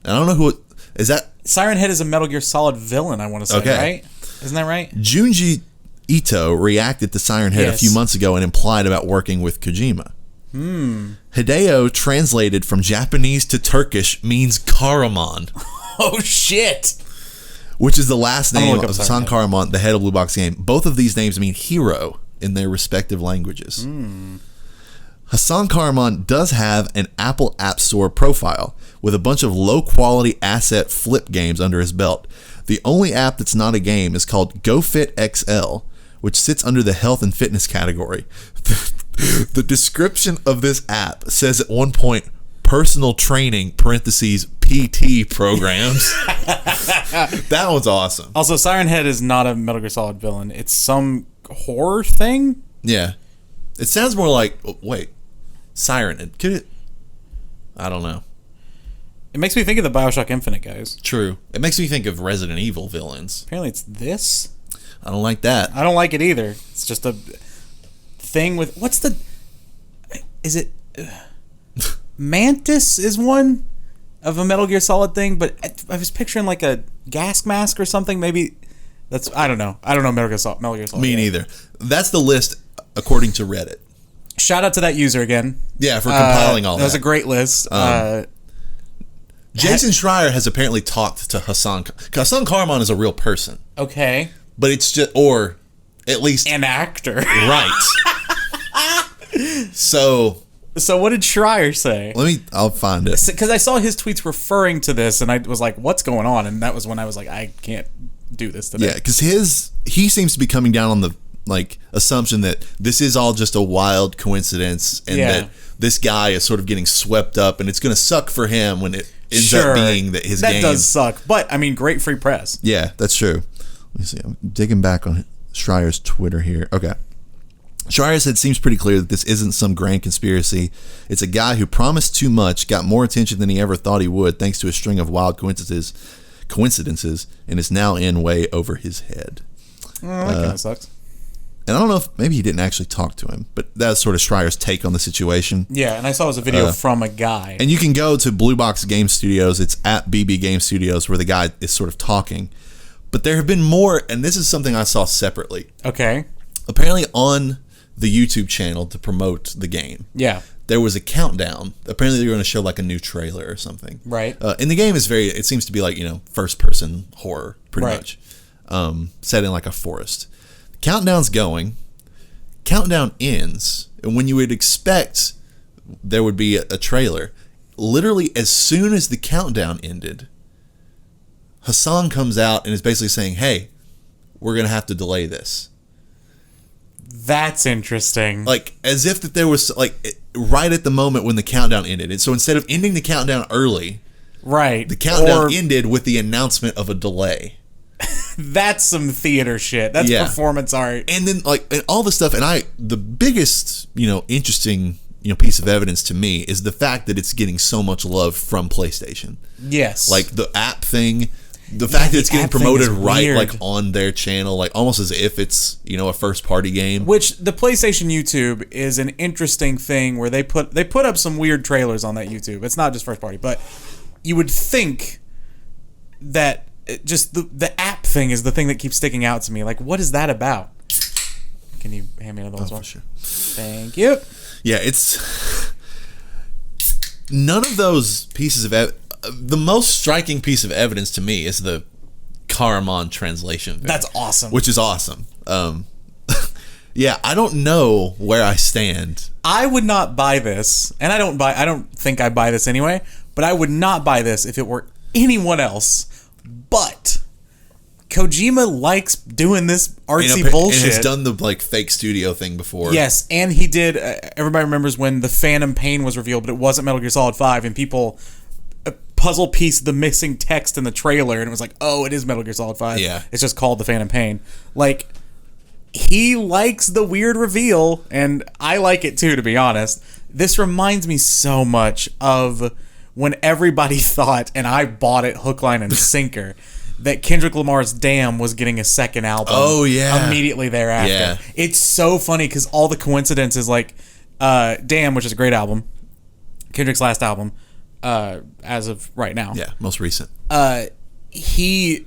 I don't know who it, is that. Siren Head is a Metal Gear Solid villain, I want to say, right? Isn't that right? Junji Ito reacted to Siren Head a few months ago and implied about working with Kojima. Hideo, translated from Japanese to Turkish, means Karaman. Oh, shit. Which is the last name of Hassan Karaman, the head of Blue Box Game. Both of these names mean hero in their respective languages. Hassan Karaman does have an Apple App Store profile with a bunch of low-quality asset flip games under his belt. The only app that's not a game is called GoFit XL, which sits under the health and fitness category. The description of this app says at one point, personal training, parentheses, PT programs. That one's awesome. Also, Siren Head is not a Metal Gear Solid villain. It's some horror thing? Yeah. It sounds more like, wait, Siren Head. Could it? I don't know. It makes me think of the Bioshock Infinite guys. True. It makes me think of Resident Evil villains. Apparently it's this. I don't like that. I don't like it either. It's just a thing with... What's the... Is it... Mantis is one of a Metal Gear Solid thing, but I was picturing like a gas mask or something. Maybe that's... I don't know. I don't know Metal Gear Solid. Me neither. That's the list according to Reddit. Shout out to that user again. Yeah, for compiling all that. That was a great list. Jason Schreier has apparently talked to Hassan. Hassan Karaman is a real person. Okay. But it's just, or at least an actor. Right. So what did Schreier say? I'll find it. Because I saw his tweets referring to this, and I was like, what's going on? And that was when I was like, I can't do this today. Yeah, because he seems to be coming down on the assumption that this is all just a wild coincidence, and that this guy is sort of getting swept up, and it's going to suck for him when it ends up being that his game. That does suck, but I mean, great free press. Yeah, that's true. Let me see. I'm digging back on Schreier's Twitter here. Okay. Schreier said, seems pretty clear that this isn't some grand conspiracy. It's a guy who promised too much, got more attention than he ever thought he would, thanks to a string of wild coincidences, and is now in way over his head. That kind of sucks. And I don't know if maybe he didn't actually talk to him, but that's sort of Schreier's take on the situation. Yeah, and I saw it was a video from a guy. And you can go to Blue Box Game Studios. It's at BB Game Studios, where the guy is sort of talking. But there have been more, and this is something I saw separately. Okay. Apparently on the YouTube channel to promote the game. Yeah. There was a countdown. Apparently they were going to show like a new trailer or something. Right. And the game is it seems to be like, first person horror pretty much. Set in like a forest. Countdown's going. Countdown ends. And when you would expect there would be a trailer, literally as soon as the countdown ended, Hassan comes out and is basically saying, hey, we're going to have to delay this. That's interesting. Like, as if that there was, like, right at the moment when the countdown ended. And so instead of ending the countdown early, right, the countdown ended with the announcement of a delay. That's some theater shit. That's performance art. And then, like, and all the stuff, and the biggest, interesting, piece of evidence to me is the fact that it's getting so much love from PlayStation. Yes. Like, the app thing, the fact that it's getting promoted right, like, on their channel, like, almost as if it's, a first-party game. Which, the PlayStation YouTube is an interesting thing where they put up some weird trailers on that YouTube. It's not just first-party, but you would think that just the app thing is the thing that keeps sticking out to me. Like, what is that about? Can you hand me another one? For sure. Thank you. Yeah, it's... None of those pieces of... The most striking piece of evidence to me is the Karaman translation video. That's awesome. Which is awesome. Yeah, I don't know where I stand. I would not buy this, and I don't think I buy this anyway, but I would not buy this if it were anyone else. But Kojima likes doing this artsy bullshit. And has done the fake studio thing before. Yes, and he did. Everybody remembers when the Phantom Pain was revealed, but it wasn't Metal Gear Solid 5, and people puzzle pieced the missing text in the trailer, and it was like, oh, it is Metal Gear Solid 5. Yeah, it's just called the Phantom Pain. Like, he likes the weird reveal, and I like it too, to be honest. This reminds me so much of when everybody thought, and I bought it hook, line, and sinker, that Kendrick Lamar's Damn was getting a second album. Oh, yeah. Immediately thereafter. Yeah. It's so funny because all the coincidences, like Damn, which is a great album, Kendrick's last album, as of right now. Yeah, most recent. He,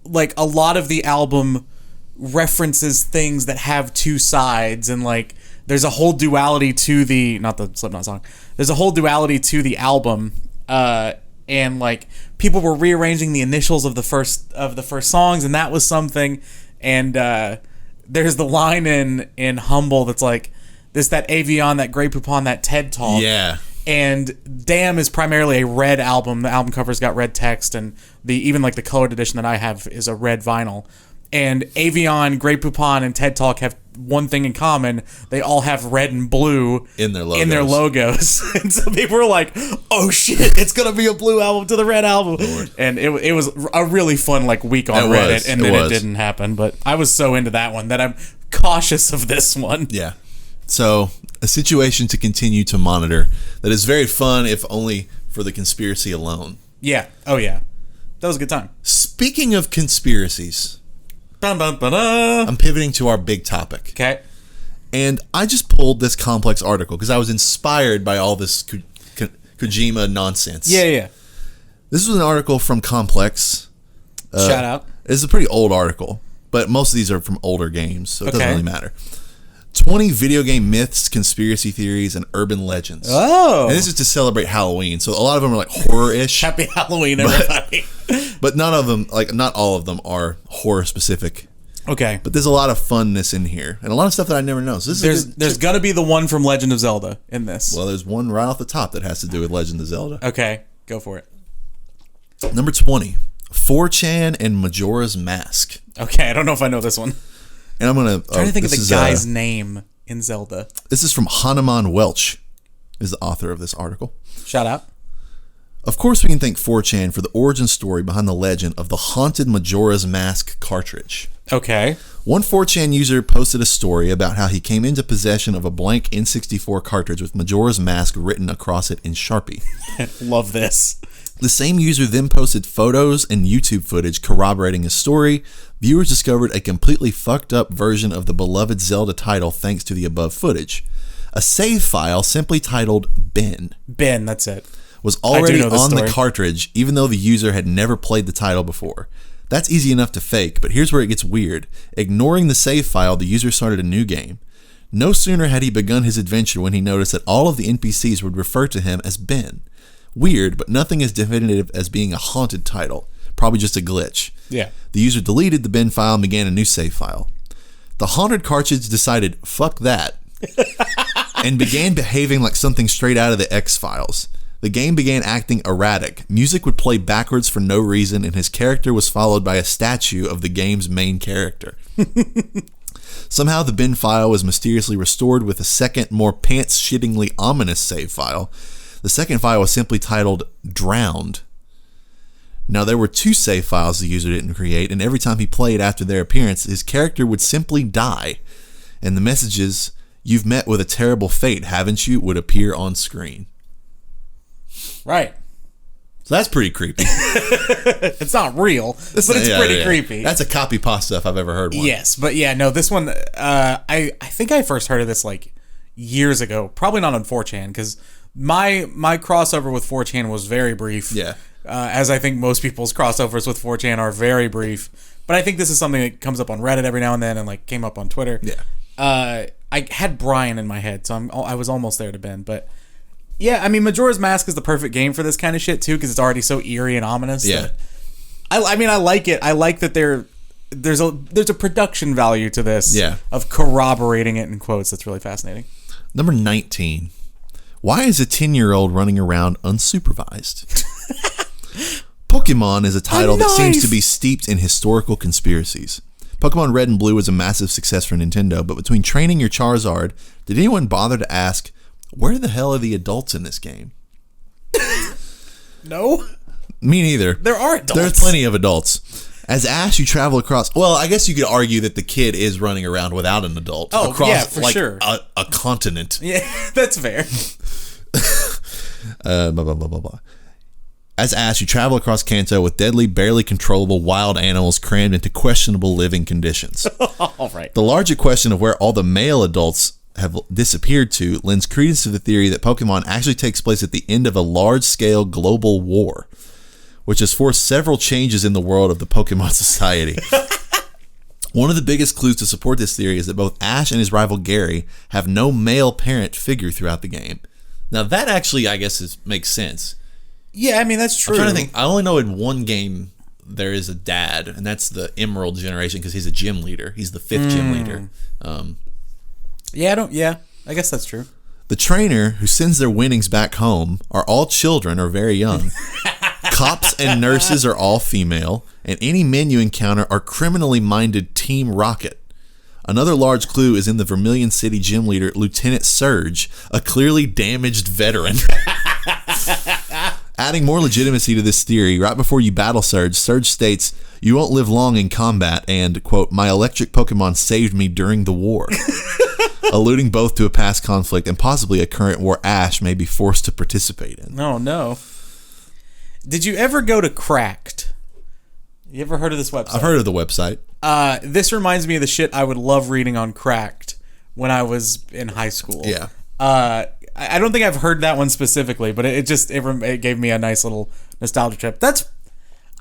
like, a lot of the album references things that have two sides, and, like, there's a whole duality to the, not the Slipknot song, there's a whole duality to the album, and, like, people were rearranging the initials of the first songs, and that was something. And there's the line in Humble that's like, that Avion, that Grey Poupon, that TED Talk. Yeah. And Damn is primarily a red album. The album cover's got red text, and even the colored edition that I have is a red vinyl. And Avion, Grey Poupon, and TED Talk have one thing in common. They all have red and blue in their logos. And so people were like, oh shit, it's going to be a blue album to the red album. Lord. And it was a really fun week on Reddit, and then it didn't happen. But I was so into that one that I'm cautious of this one. Yeah. So, a situation to continue to monitor that is very fun, if only for the conspiracy alone. Yeah. Oh, yeah. That was a good time. Speaking of conspiracies... I'm pivoting to our big topic. Okay. And I just pulled this complex article because I was inspired by all this Kojima nonsense. Yeah. This was an article from Complex. Shout out. It's a pretty old article, but most of these are from older games, so it doesn't really matter. 20 video game myths, conspiracy theories, and urban legends. Oh. And this is to celebrate Halloween, so a lot of them are like horror-ish. Happy Halloween, everybody. But none of them, not all of them are horror-specific. Okay. But there's a lot of funness in here, and a lot of stuff that I never know. So there's going to be the one from Legend of Zelda in this. Well, there's one right off the top that has to do with Legend of Zelda. Okay, go for it. Number 20, 4chan and Majora's Mask. Okay, I don't know if I know this one. And I'm going trying to think of the guy's name in Zelda. This is from Hanuman Welch, is the author of this article. Shout out. Of course, we can thank 4chan for the origin story behind the legend of the haunted Majora's Mask cartridge. Okay. One 4chan user posted a story about how he came into possession of a blank N64 cartridge with Majora's Mask written across it in Sharpie. Love this. The same user then posted photos and YouTube footage corroborating his story. Viewers discovered a completely fucked up version of the beloved Zelda title thanks to the above footage. A save file simply titled Ben. Ben, that's it. Was already on the cartridge, even though the user had never played the title before. That's easy enough to fake, but here's where it gets weird. Ignoring the save file, the user started a new game. No sooner had he begun his adventure when he noticed that all of the NPCs would refer to him as Ben. Weird, but nothing as definitive as being a haunted title. Probably just a glitch. Yeah. The user deleted the bin file and began a new save file. The haunted cartridge decided, fuck that, and began behaving like something straight out of the X-Files. The game began acting erratic. Music would play backwards for no reason, and his character was followed by a statue of the game's main character. Somehow the bin file was mysteriously restored with a second, more pants-shittingly ominous save file. The second file was simply titled Drowned. Now, there were 2 save files the user didn't create, and every time he played after their appearance, his character would simply die, and the messages, "You've met with a terrible fate, haven't you?" would appear on screen. Right. So that's pretty creepy. It's not real, but it's pretty creepy. That's a copy pasta if I've ever heard one. Yes, but yeah, no, this one, I think I first heard of this like years ago. Probably not on 4chan, because my crossover with 4chan was very brief. Yeah. As I think most people's crossovers with 4chan are very brief. But I think this is something that comes up on Reddit every now and then, and like came up on Twitter. Yeah. I had Brian in my head, so I was almost there to Ben, but yeah, I mean, Majora's Mask is the perfect game for this kind of shit too, because it's already so eerie and ominous. Yeah. I mean, I like it. I like that there's a production value to this. Yeah. Of corroborating it in quotes. That's really fascinating. Number 19. Why is a 10-year-old running around unsupervised? Pokemon is a title that seems to be steeped in historical conspiracies. Pokemon Red and Blue was a massive success for Nintendo, but between training your Charizard, did anyone bother to ask, where the hell are the adults in this game? No. Me neither. There are adults. There's plenty of adults. As Ash, you travel across... Well, I guess you could argue that the kid is running around without an adult. Oh, across, yeah, for sure. A continent. Yeah, that's fair. Blah, blah, blah, blah, blah. As Ash, you travel across Kanto with deadly, barely controllable wild animals crammed into questionable living conditions. All right. The larger question of where all the male adults have disappeared to lends credence to the theory that Pokemon actually takes place at the end of a large-scale global war, which has forced several changes in the world of the Pokemon society. One of the biggest clues to support this theory is that both Ash and his rival Gary have no male parent figure throughout the game. Now, that actually, I guess, makes sense. Yeah, I mean, that's true. I'm trying to think. I only know in one game there is a dad, and that's the Emerald generation because he's a gym leader. He's the 5th gym leader. Yeah, I guess that's true. The trainer who sends their winnings back home are all children or very young. Cops and nurses are all female, and any men you encounter are criminally minded Team Rocket. Another large clue is in the Vermilion City gym leader, Lieutenant Surge, a clearly damaged veteran. Adding more legitimacy to this theory, right before you battle Surge, Surge states, "You won't live long in combat," and, quote, "My electric Pokemon saved me during the war." Alluding both to a past conflict and possibly a current war Ash may be forced to participate in. Oh, no. Did you ever go to Cracked? You ever heard of this website? I've heard of the website. This reminds me of the shit I would love reading on Cracked when I was in high school. Yeah. I don't think I've heard that one specifically, but it gave me a nice little nostalgia trip.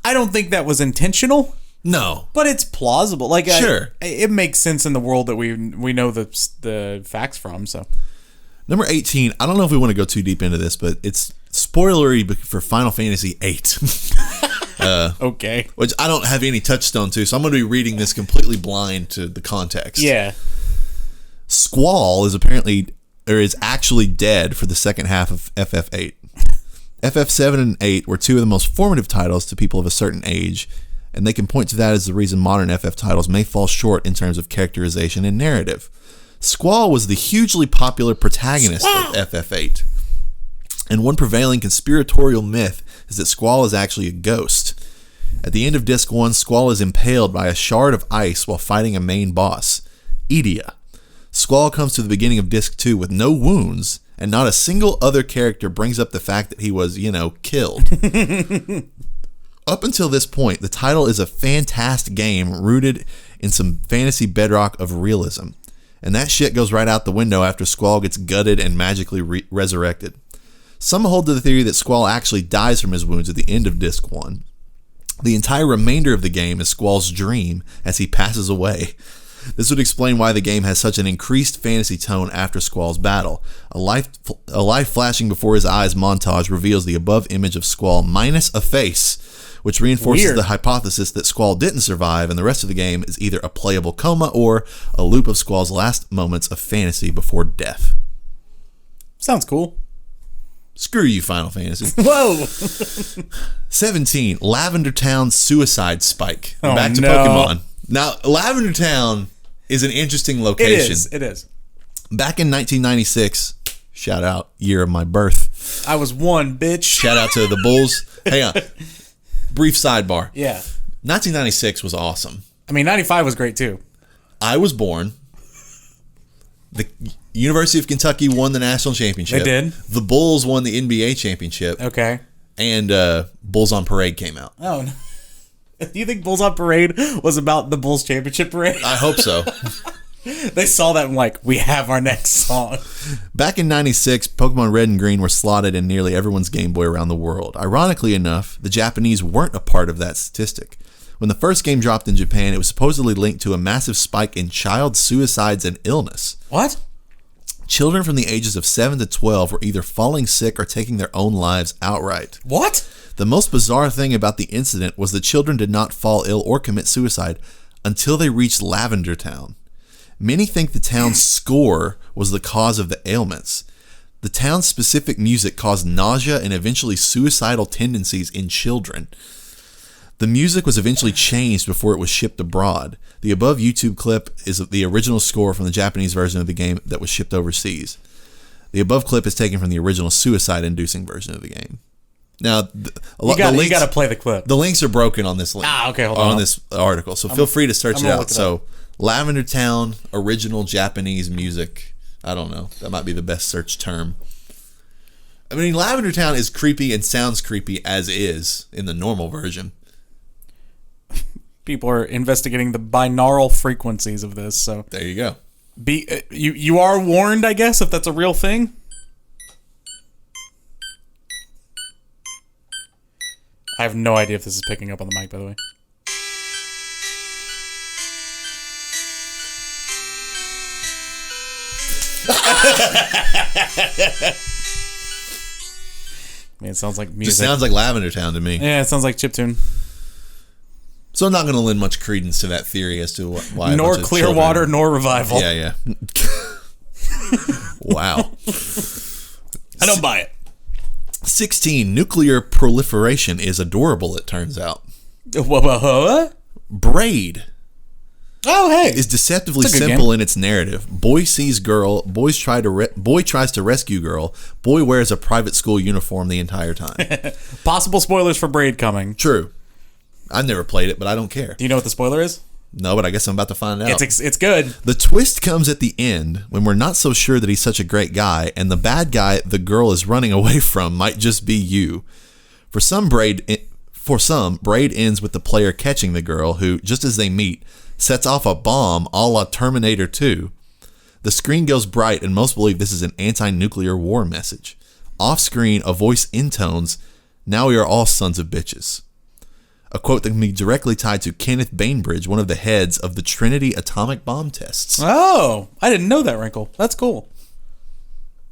I don't think that was intentional. No. But it's plausible. Like, sure. It makes sense in the world that we know the facts from, so. Number 18, I don't know if we want to go too deep into this, but it's spoilery for Final Fantasy VIII. Okay. Which I don't have any touchstone to, so I'm going to be reading this completely blind to the context. Yeah. Squall is actually dead for the second half of FF8. FF7 and 8 were two of the most formative titles to people of a certain age, and they can point to that as the reason modern FF titles may fall short in terms of characterization and narrative. Squall was the hugely popular protagonist of FF8. And one prevailing conspiratorial myth is that Squall is actually a ghost. At the end of Disc 1, Squall is impaled by a shard of ice while fighting a main boss, Edea. Squall comes to the beginning of Disc 2 with no wounds, and not a single other character brings up the fact that he was, killed. Up until this point, the title is a fantastic game rooted in some fantasy bedrock of realism. And that shit goes right out the window after Squall gets gutted and magically resurrected. Some hold to the theory that Squall actually dies from his wounds at the end of Disc 1. The entire remainder of the game is Squall's dream as he passes away. This would explain why the game has such an increased fantasy tone after Squall's battle. A life flashing before his eyes montage reveals the above image of Squall minus a face, which reinforces the hypothesis that Squall didn't survive and the rest of the game is either a playable coma or a loop of Squall's last moments of fantasy before death. Sounds cool. Screw you, Final Fantasy. Whoa. 17, Lavender Town Suicide Spike. Oh, Back to no. Pokemon. Now, Lavender Town is an interesting location. It is. Back in 1996, shout out, year of my birth. I was one, bitch. Shout out to the Bulls. Hang on. Brief sidebar. Yeah. 1996 was awesome. I mean, 95 was great, too. I was born. The University of Kentucky won the national championship. They did. The Bulls won the NBA championship. Okay. And Bulls on Parade came out. Oh, no. Do you think Bulls on Parade was about the Bulls championship parade? I hope so. They saw that and like, we have our next song. Back in 96, Pokemon Red and Green were slotted in nearly everyone's Game Boy around the world. Ironically enough, the Japanese weren't a part of that statistic. When the first game dropped in Japan, it was supposedly linked to a massive spike in child suicides and illness. What? Children from the ages of 7 to 12 were either falling sick or taking their own lives outright. What? The most bizarre thing about the incident was the children did not fall ill or commit suicide until they reached Lavender Town. Many think the town's score was the cause of the ailments. The town's specific music caused nausea and eventually suicidal tendencies in children. The music was eventually changed before it was shipped abroad. The above YouTube clip is the original score from the Japanese version of the game that was shipped overseas. The above clip is taken from the original suicide-inducing version of the game. Now, you got to play the clip. The links are broken on this link. Okay, hold on. On this article, so feel free to search it out. So, up. Lavender Town, original Japanese music. I don't know. That might be the best search term. I mean, Lavender Town is creepy and sounds creepy as is in the normal version. People are investigating the binaural frequencies of this, so There you go. You are warned, I guess, if that's a real thing. I have no idea if this is picking up on the mic, by the way. I mean, it sounds like music. Just sounds like Lavender Town to me. Yeah, it sounds like chiptune. So I'm not going to lend much credence to that theory as to why. Nor Clearwater, nor Revival. Yeah. Wow. I don't buy it. 16. Nuclear proliferation is adorable, it turns out. What? Braid Oh, hey. is deceptively It's a good simple game. in its narrative. Boy sees girl, boy tries to rescue girl, boy wears a private school uniform the entire time. Possible spoilers for Braid coming. True. I've never played it, but I don't care. Do you know what the spoiler is? No, but I guess I'm about to find out. It's good. The twist comes at the end when we're not so sure that he's such a great guy, and the bad guy the girl is running away from might just be you. For some, Braid ends with the player catching the girl, who, just as they meet, sets off a bomb a la Terminator 2. The screen goes bright, and most believe this is an anti-nuclear war message. Off-screen, a voice intones, "Now we are all sons of bitches." A quote that can be directly tied to Kenneth Bainbridge, one of the heads of the Trinity atomic bomb tests. Oh, I didn't know that, Wrinkle. That's cool.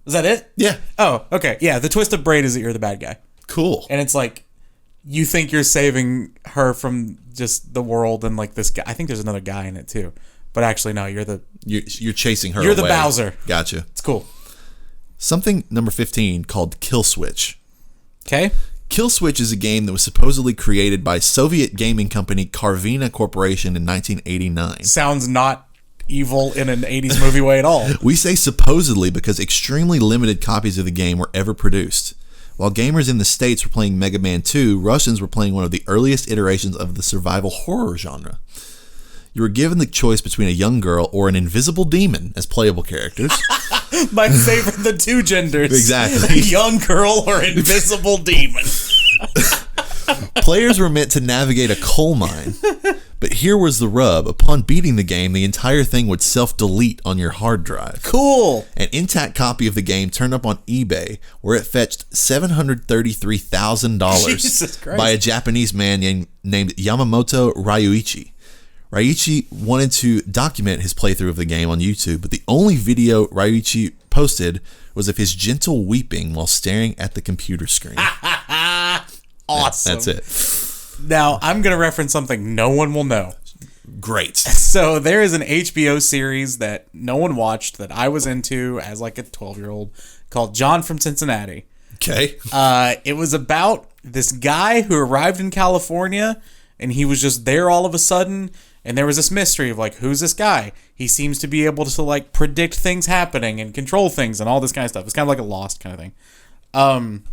Is that it? Yeah. Oh, okay. Yeah, the twist of Braid is that you're the bad guy. Cool. And it's like, you think you're saving her from just the world and like this guy. I think there's another guy in it too. But actually, no, You're chasing her You're away. the Bowser. Gotcha. It's cool. Something number 15 called Kill Switch. Okay. Kill Switch is a game that was supposedly created by Soviet gaming company Carvina Corporation in 1989. Sounds not evil in an 80s movie way at all. We say supposedly because extremely limited copies of the game were ever produced. While gamers in the States were playing Mega Man 2, Russians were playing one of the earliest iterations of the survival horror genre. You were given the choice between a young girl or an invisible demon as playable characters. My favorite, the two genders. Exactly. Young girl or invisible demon. Players were meant to navigate a coal mine, but here was the rub. Upon beating the game, the entire thing would self-delete on your hard drive. Cool. An intact copy of the game turned up on eBay, where it fetched $733,000 Jesus Christ. by a Japanese man named Yamamoto Ryuichi. Ryuichi wanted to document his playthrough of the game on YouTube, but the only video Ryuichi posted was of his gentle weeping while staring at the computer screen. Awesome. That's it. Now, I'm going to reference something no one will know. Great. So there is an HBO series that no one watched that I was into as like a 12-year-old called John from Cincinnati. Okay. It was about this guy who arrived in California, and he was just there all of a sudden, and there was this mystery of, like, who's this guy? He seems to be able to, like, predict things happening and control things and all this kind of stuff. It's kind of like a Lost kind of thing.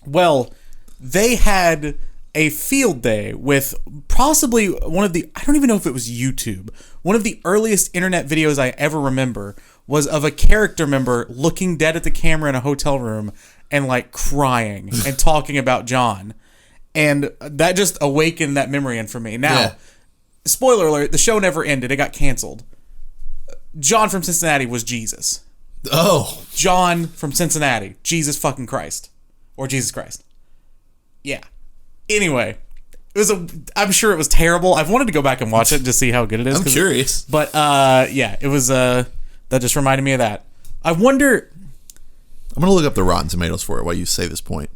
Well, they had a field day with possibly one of the, I don't even know if it was YouTube, one of the earliest internet videos I ever remember was of a character member looking dead at the camera in a hotel room and, like, crying and talking about John. And that just awakened that memory in for me. Now, spoiler alert, the show never ended. It got canceled. John from Cincinnati was Jesus. Oh. John from Cincinnati. Jesus fucking Christ. Or Jesus Christ. Yeah. Anyway, I'm sure it was terrible. I've wanted to go back and watch it to see how good it is. I'm curious. But, yeah, it was, that just reminded me of that. I wonder... I'm going to look up the Rotten Tomatoes for it while you say this point.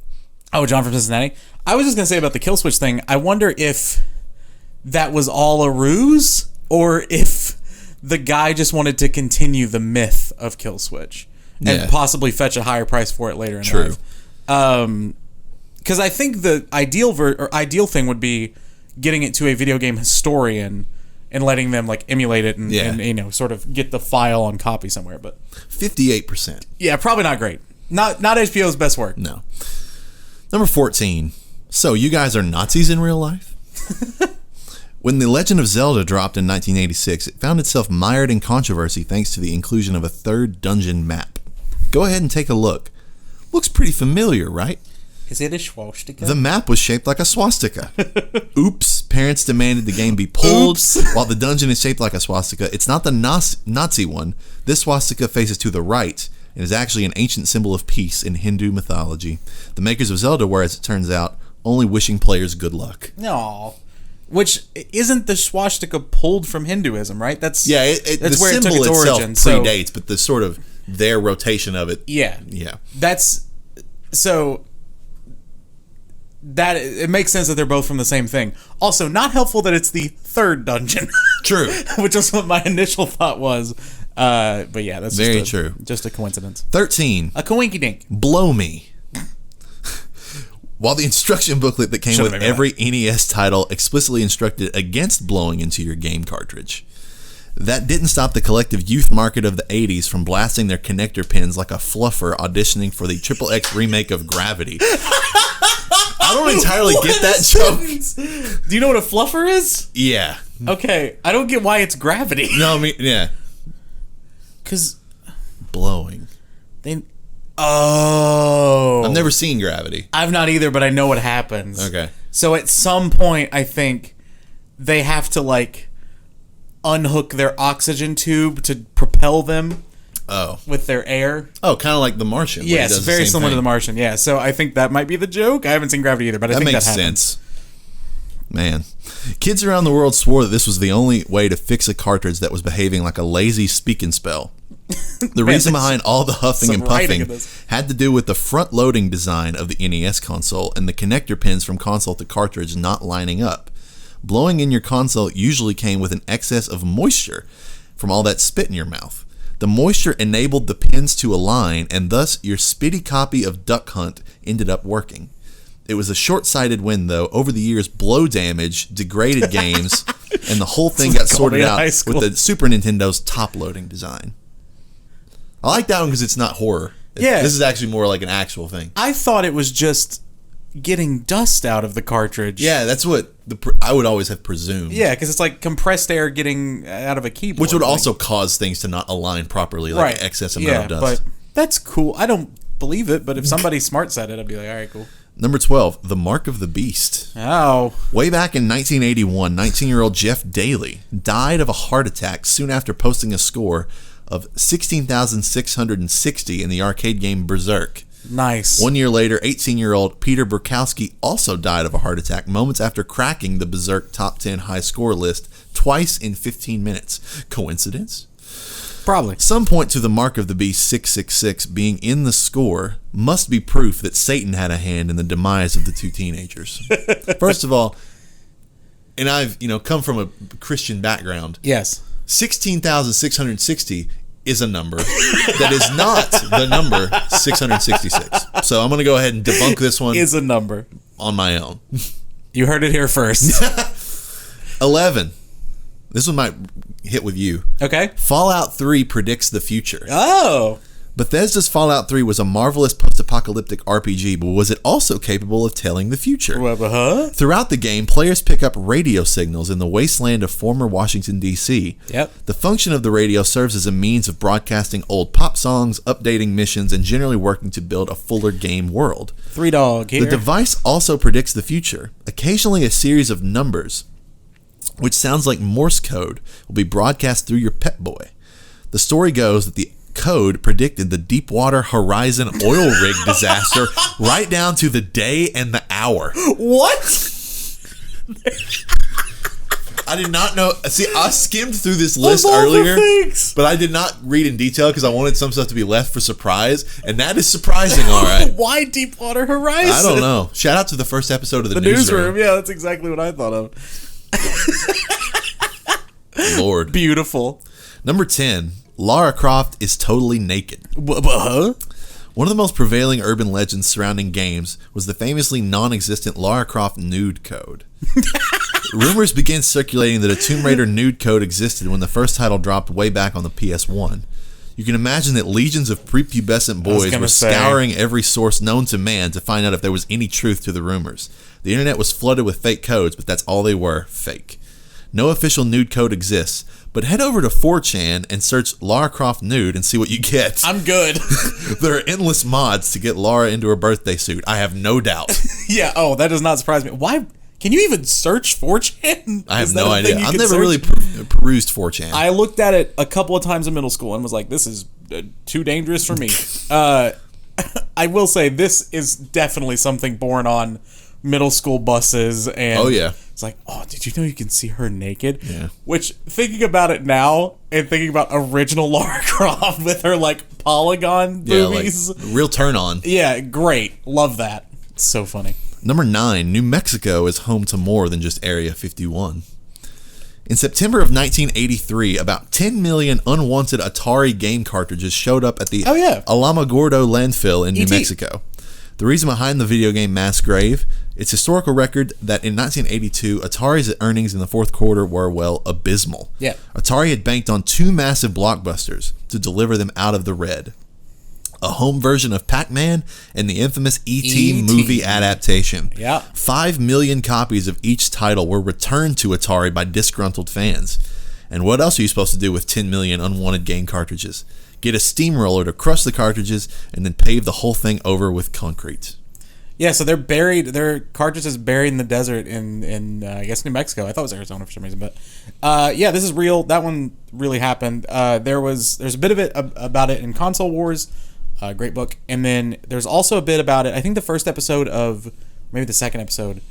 Oh, John from Cincinnati? I was just going to say about the kill switch thing, I wonder if that was all a ruse, or if the guy just wanted to continue the myth of kill switch and possibly fetch a higher price for it later in life. Because I think the ideal thing would be getting it to a video game historian and letting them, like, emulate it and you know, sort of get the file on copy somewhere. But 58%. Yeah, probably not great. Not HBO's best work. No. Number 14. So, you guys are Nazis in real life? When The Legend of Zelda dropped in 1986, it found itself mired in controversy thanks to the inclusion of a third dungeon map. Go ahead and take a look. Looks pretty familiar, right? Is it a swastika? The map was shaped like a swastika. Oops. Parents demanded the game be pulled. While the dungeon is shaped like a swastika, it's not the Nazi one. This swastika faces to the right and is actually an ancient symbol of peace in Hindu mythology. The makers of Zelda were, as it turns out, only wishing players good luck. No. Which isn't the swastika pulled from Hinduism, right? That's the where it took symbol its itself origin. predates, but the sort of their rotation of it. Yeah. Yeah. That's so that it makes sense that they're both from the same thing. Also, not helpful that it's the third dungeon. True. Which was what my initial thought was. But yeah, that's very true. Just a coincidence. 13. A coinky dink. Blow me. While the instruction booklet that came with every NES title explicitly instructed against blowing into your game cartridge, that didn't stop the collective youth market of the 80s from blasting their connector pins like a fluffer auditioning for the XXX remake of Gravity. I don't entirely get that joke. Do you know what a fluffer is? Yeah. Okay, I don't get why it's Gravity. No, I mean, yeah. Because blowing. I've never seen Gravity. I've not either, but I know what happens. Okay. So at some point, I think they have to, like, unhook their oxygen tube to propel them. Oh. With their air. Oh, kind of like The Martian. Yes, very similar to The Martian. Yeah, so I think that might be the joke. I haven't seen Gravity either, but I think that makes happens. sense. Man. Kids around the world swore that this was the only way to fix a cartridge that was behaving like a lazy speak and spell. The reason behind all the huffing and puffing had to do with the front-loading design of the NES console and the connector pins from console to cartridge not lining up. Blowing in your console usually came with an excess of moisture from all that spit in your mouth. The moisture enabled the pins to align, and thus your spitty copy of Duck Hunt ended up working. It was a short-sighted win, though. Over the years, blow damage degraded games, and the whole thing got sorted out with the Super Nintendo's top-loading design. I like that one because it's not horror. Yeah. This is actually more like an actual thing. I thought it was just getting dust out of the cartridge. Yeah, that's what I would always have presumed. Yeah, because it's like compressed air getting out of a keyboard. Which would also cause things to not align properly, like an excess amount of dust. But that's cool. I don't believe it, but if somebody smart said it, I'd be like, all right, cool. Number 12, The Mark of the Beast. Oh. Way back in 1981, 19-year-old Jeff Daly died of a heart attack soon after posting a score of 16,660 in the arcade game Berserk. Nice. 1 year later, 18-year-old Peter Burkowski also died of a heart attack moments after cracking the Berserk top 10 high score list twice in 15 minutes. Coincidence? Probably. Some point to the Mark of the Beast 666 being in the score must be proof that Satan had a hand in the demise of the two teenagers. First of all, and I've come from a Christian background. Yes. 16,660 is a number that is not the number 666. So I'm going to go ahead and debunk this one. Is a number. On my own. You heard it here first. 11. This one might hit with you. Okay. Fallout 3 predicts the future. Oh. Bethesda's Fallout 3 was a marvelous post-apocalyptic RPG, but was it also capable of telling the future? Throughout the game, players pick up radio signals in the wasteland of former Washington, D.C. Yep. The function of the radio serves as a means of broadcasting old pop songs, updating missions, and generally working to build a fuller game world. 3 Dog here. The device also predicts the future. Occasionally, a series of numbers, which sounds like Morse code, will be broadcast through your Pet Boy. The story goes that the code predicted the Deepwater Horizon oil rig disaster right down to the day and the hour. What? I did not know. See, I skimmed through this list earlier, but I did not read in detail because I wanted some stuff to be left for surprise, and that is surprising, all right. Why Deepwater Horizon? I don't know. Shout out to the first episode of the Newsroom. Yeah, that's exactly what I thought of. Lord. Beautiful. Number 10. Lara Croft is totally naked. One of the most prevailing urban legends surrounding games was the famously non-existent Lara Croft nude code. Rumors began circulating that a Tomb Raider nude code existed when the first title dropped way back on the PS1. You can imagine that legions of prepubescent boys were scouring every source known to man to find out if there was any truth to the rumors. The internet was flooded with fake codes, but that's all they were, fake. No official nude code exists, but head over to 4chan and search Lara Croft nude and see what you get. I'm good. There are endless mods to get Lara into her birthday suit. I have no doubt. Yeah, that does not surprise me. Why? Can you even search 4chan? I have no idea. I've never really perused 4chan. I looked at it a couple of times in middle school and was like, this is too dangerous for me. I will say this is definitely something born on middle school buses and it's like, did you know you can see her naked? Yeah. Which, thinking about it now and thinking about original Lara Croft with her like polygon boobies, like real turn on. Yeah, great, love that. It's so funny. Number 9, New Mexico is home to more than just Area 51. In September of 1983, about 10 million unwanted Atari game cartridges showed up at the Alamogordo landfill in New Mexico. The reason behind the video game mass grave, its historical record that in 1982, Atari's earnings in the fourth quarter were, abysmal. Yeah. Atari had banked on 2 massive blockbusters to deliver them out of the red. A home version of Pac-Man and the infamous E.T. movie adaptation. Yeah. 5 million copies of each title were returned to Atari by disgruntled fans. And what else are you supposed to do with 10 million unwanted game cartridges? Get a steamroller to crush the cartridges and then pave the whole thing over with concrete. Yeah, so they're buried. Their cartridges buried in the desert in I guess New Mexico. I thought it was Arizona for some reason, but this is real. That one really happened. There's a bit of it about it in Console Wars, great book, and then there's also a bit about it. I think the first episode of maybe the second episode.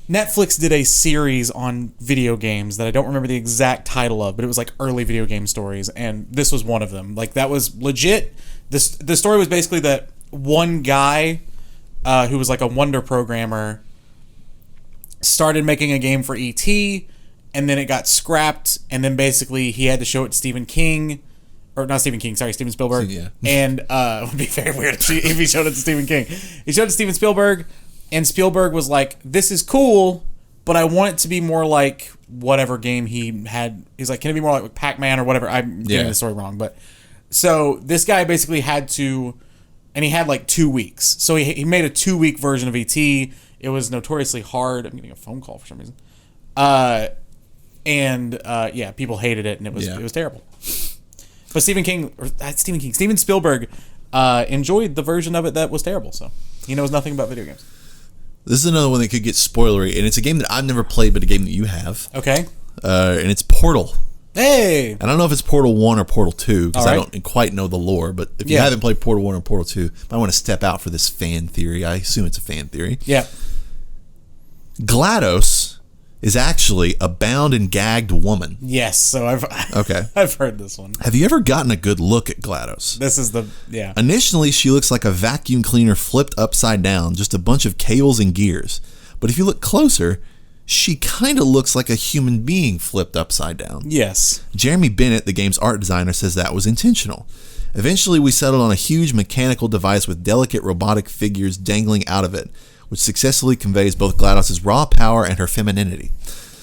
Netflix did a series on video games that I don't remember the exact title of, but it was like early video game stories, and this was one of them. Like, that was legit. The story was basically that one guy who was like a wonder programmer started making a game for E.T., and then it got scrapped, and then basically he had to show it to Stephen Spielberg. Yeah. And it would be very weird if he showed it to Stephen King. He showed it to Steven Spielberg, and Spielberg was like, this is cool, but I want it to be more like whatever game he had. He's like, can it be more like Pac-Man or whatever? I'm getting the story wrong. But so this guy basically had to, and he had like 2 weeks. So he made a 2-week version of E.T. It was notoriously hard. I'm getting a phone call for some reason. People hated it, and it was terrible. But Steven Spielberg enjoyed the version of it that was terrible. So he knows nothing about video games. This is another one that could get spoilery, and it's a game that I've never played, but a game that you have. Okay. And it's Portal. Hey! I don't know if it's Portal 1 or Portal 2, because I don't quite know the lore, but if you haven't played Portal 1 or Portal 2, you might want to step out for this fan theory. I assume it's a fan theory. Yeah. GLaDOS is actually a bound and gagged woman. Yes, so I've heard this one. Have you ever gotten a good look at GLaDOS? This is Initially, she looks like a vacuum cleaner flipped upside down, just a bunch of cables and gears. But if you look closer, she kind of looks like a human being flipped upside down. Yes. Jeremy Bennett, the game's art designer, says that was intentional. Eventually, we settled on a huge mechanical device with delicate robotic figures dangling out of it, which successfully conveys both GLaDOS' raw power and her femininity.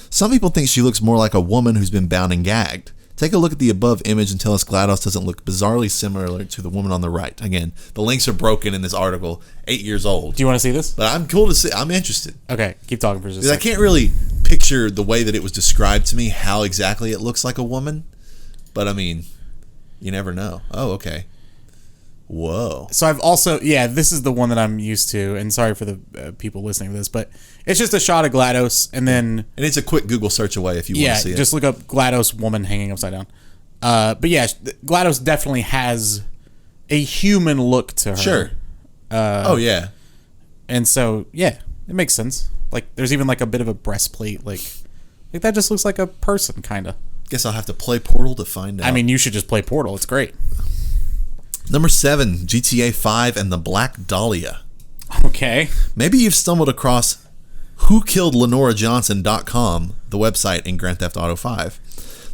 Some people think she looks more like a woman who's been bound and gagged. Take a look at the above image and tell us GLaDOS doesn't look bizarrely similar to the woman on the right. Again, the links are broken in this article, 8 years old. Do you want to see this? But I'm cool to see. I'm interested. Okay, keep talking for just a Because I second. can't really picture the way that it was described to me, how exactly it looks like a woman. But I mean, you never know. Oh, okay. Whoa. So I've also, this is the one that I'm used to, and sorry for the people listening to this, but it's just a shot of GLaDOS, and then... And it's a quick Google search away if you want to see it. Just look up GLaDOS woman hanging upside down. But yeah, GLaDOS definitely has a human look to her. Sure. Oh, yeah. And so, yeah, it makes sense. Like, there's even like a bit of a breastplate, like that just looks like a person, kind of. Guess I'll have to play Portal to find out. I mean, you should just play Portal. It's great. Number 7, GTA 5 and the Black Dahlia. Okay. Maybe you've stumbled across WhoKilledLenoraJohnson.com, the website in Grand Theft Auto 5.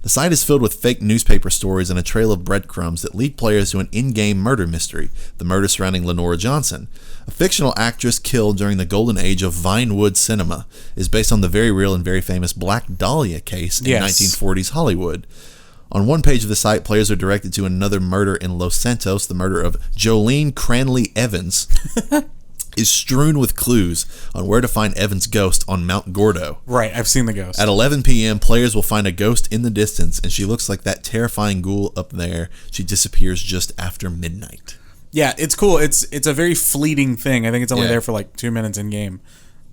The site is filled with fake newspaper stories and a trail of breadcrumbs that lead players to an in-game murder mystery, the murder surrounding Lenora Johnson. A fictional actress killed during the golden age of Vinewood cinema is based on the very real and very famous Black Dahlia case in 1940s Hollywood. On one page of the site, players are directed to another murder in Los Santos. The murder of Jolene Cranley Evans is strewn with clues on where to find Evans' ghost on Mount Gordo. Right, I've seen the ghost. At 11 p.m., players will find a ghost in the distance, and she looks like that terrifying ghoul up there. She disappears just after midnight. Yeah, it's cool. It's a very fleeting thing. I think it's only there for like 2 minutes in game.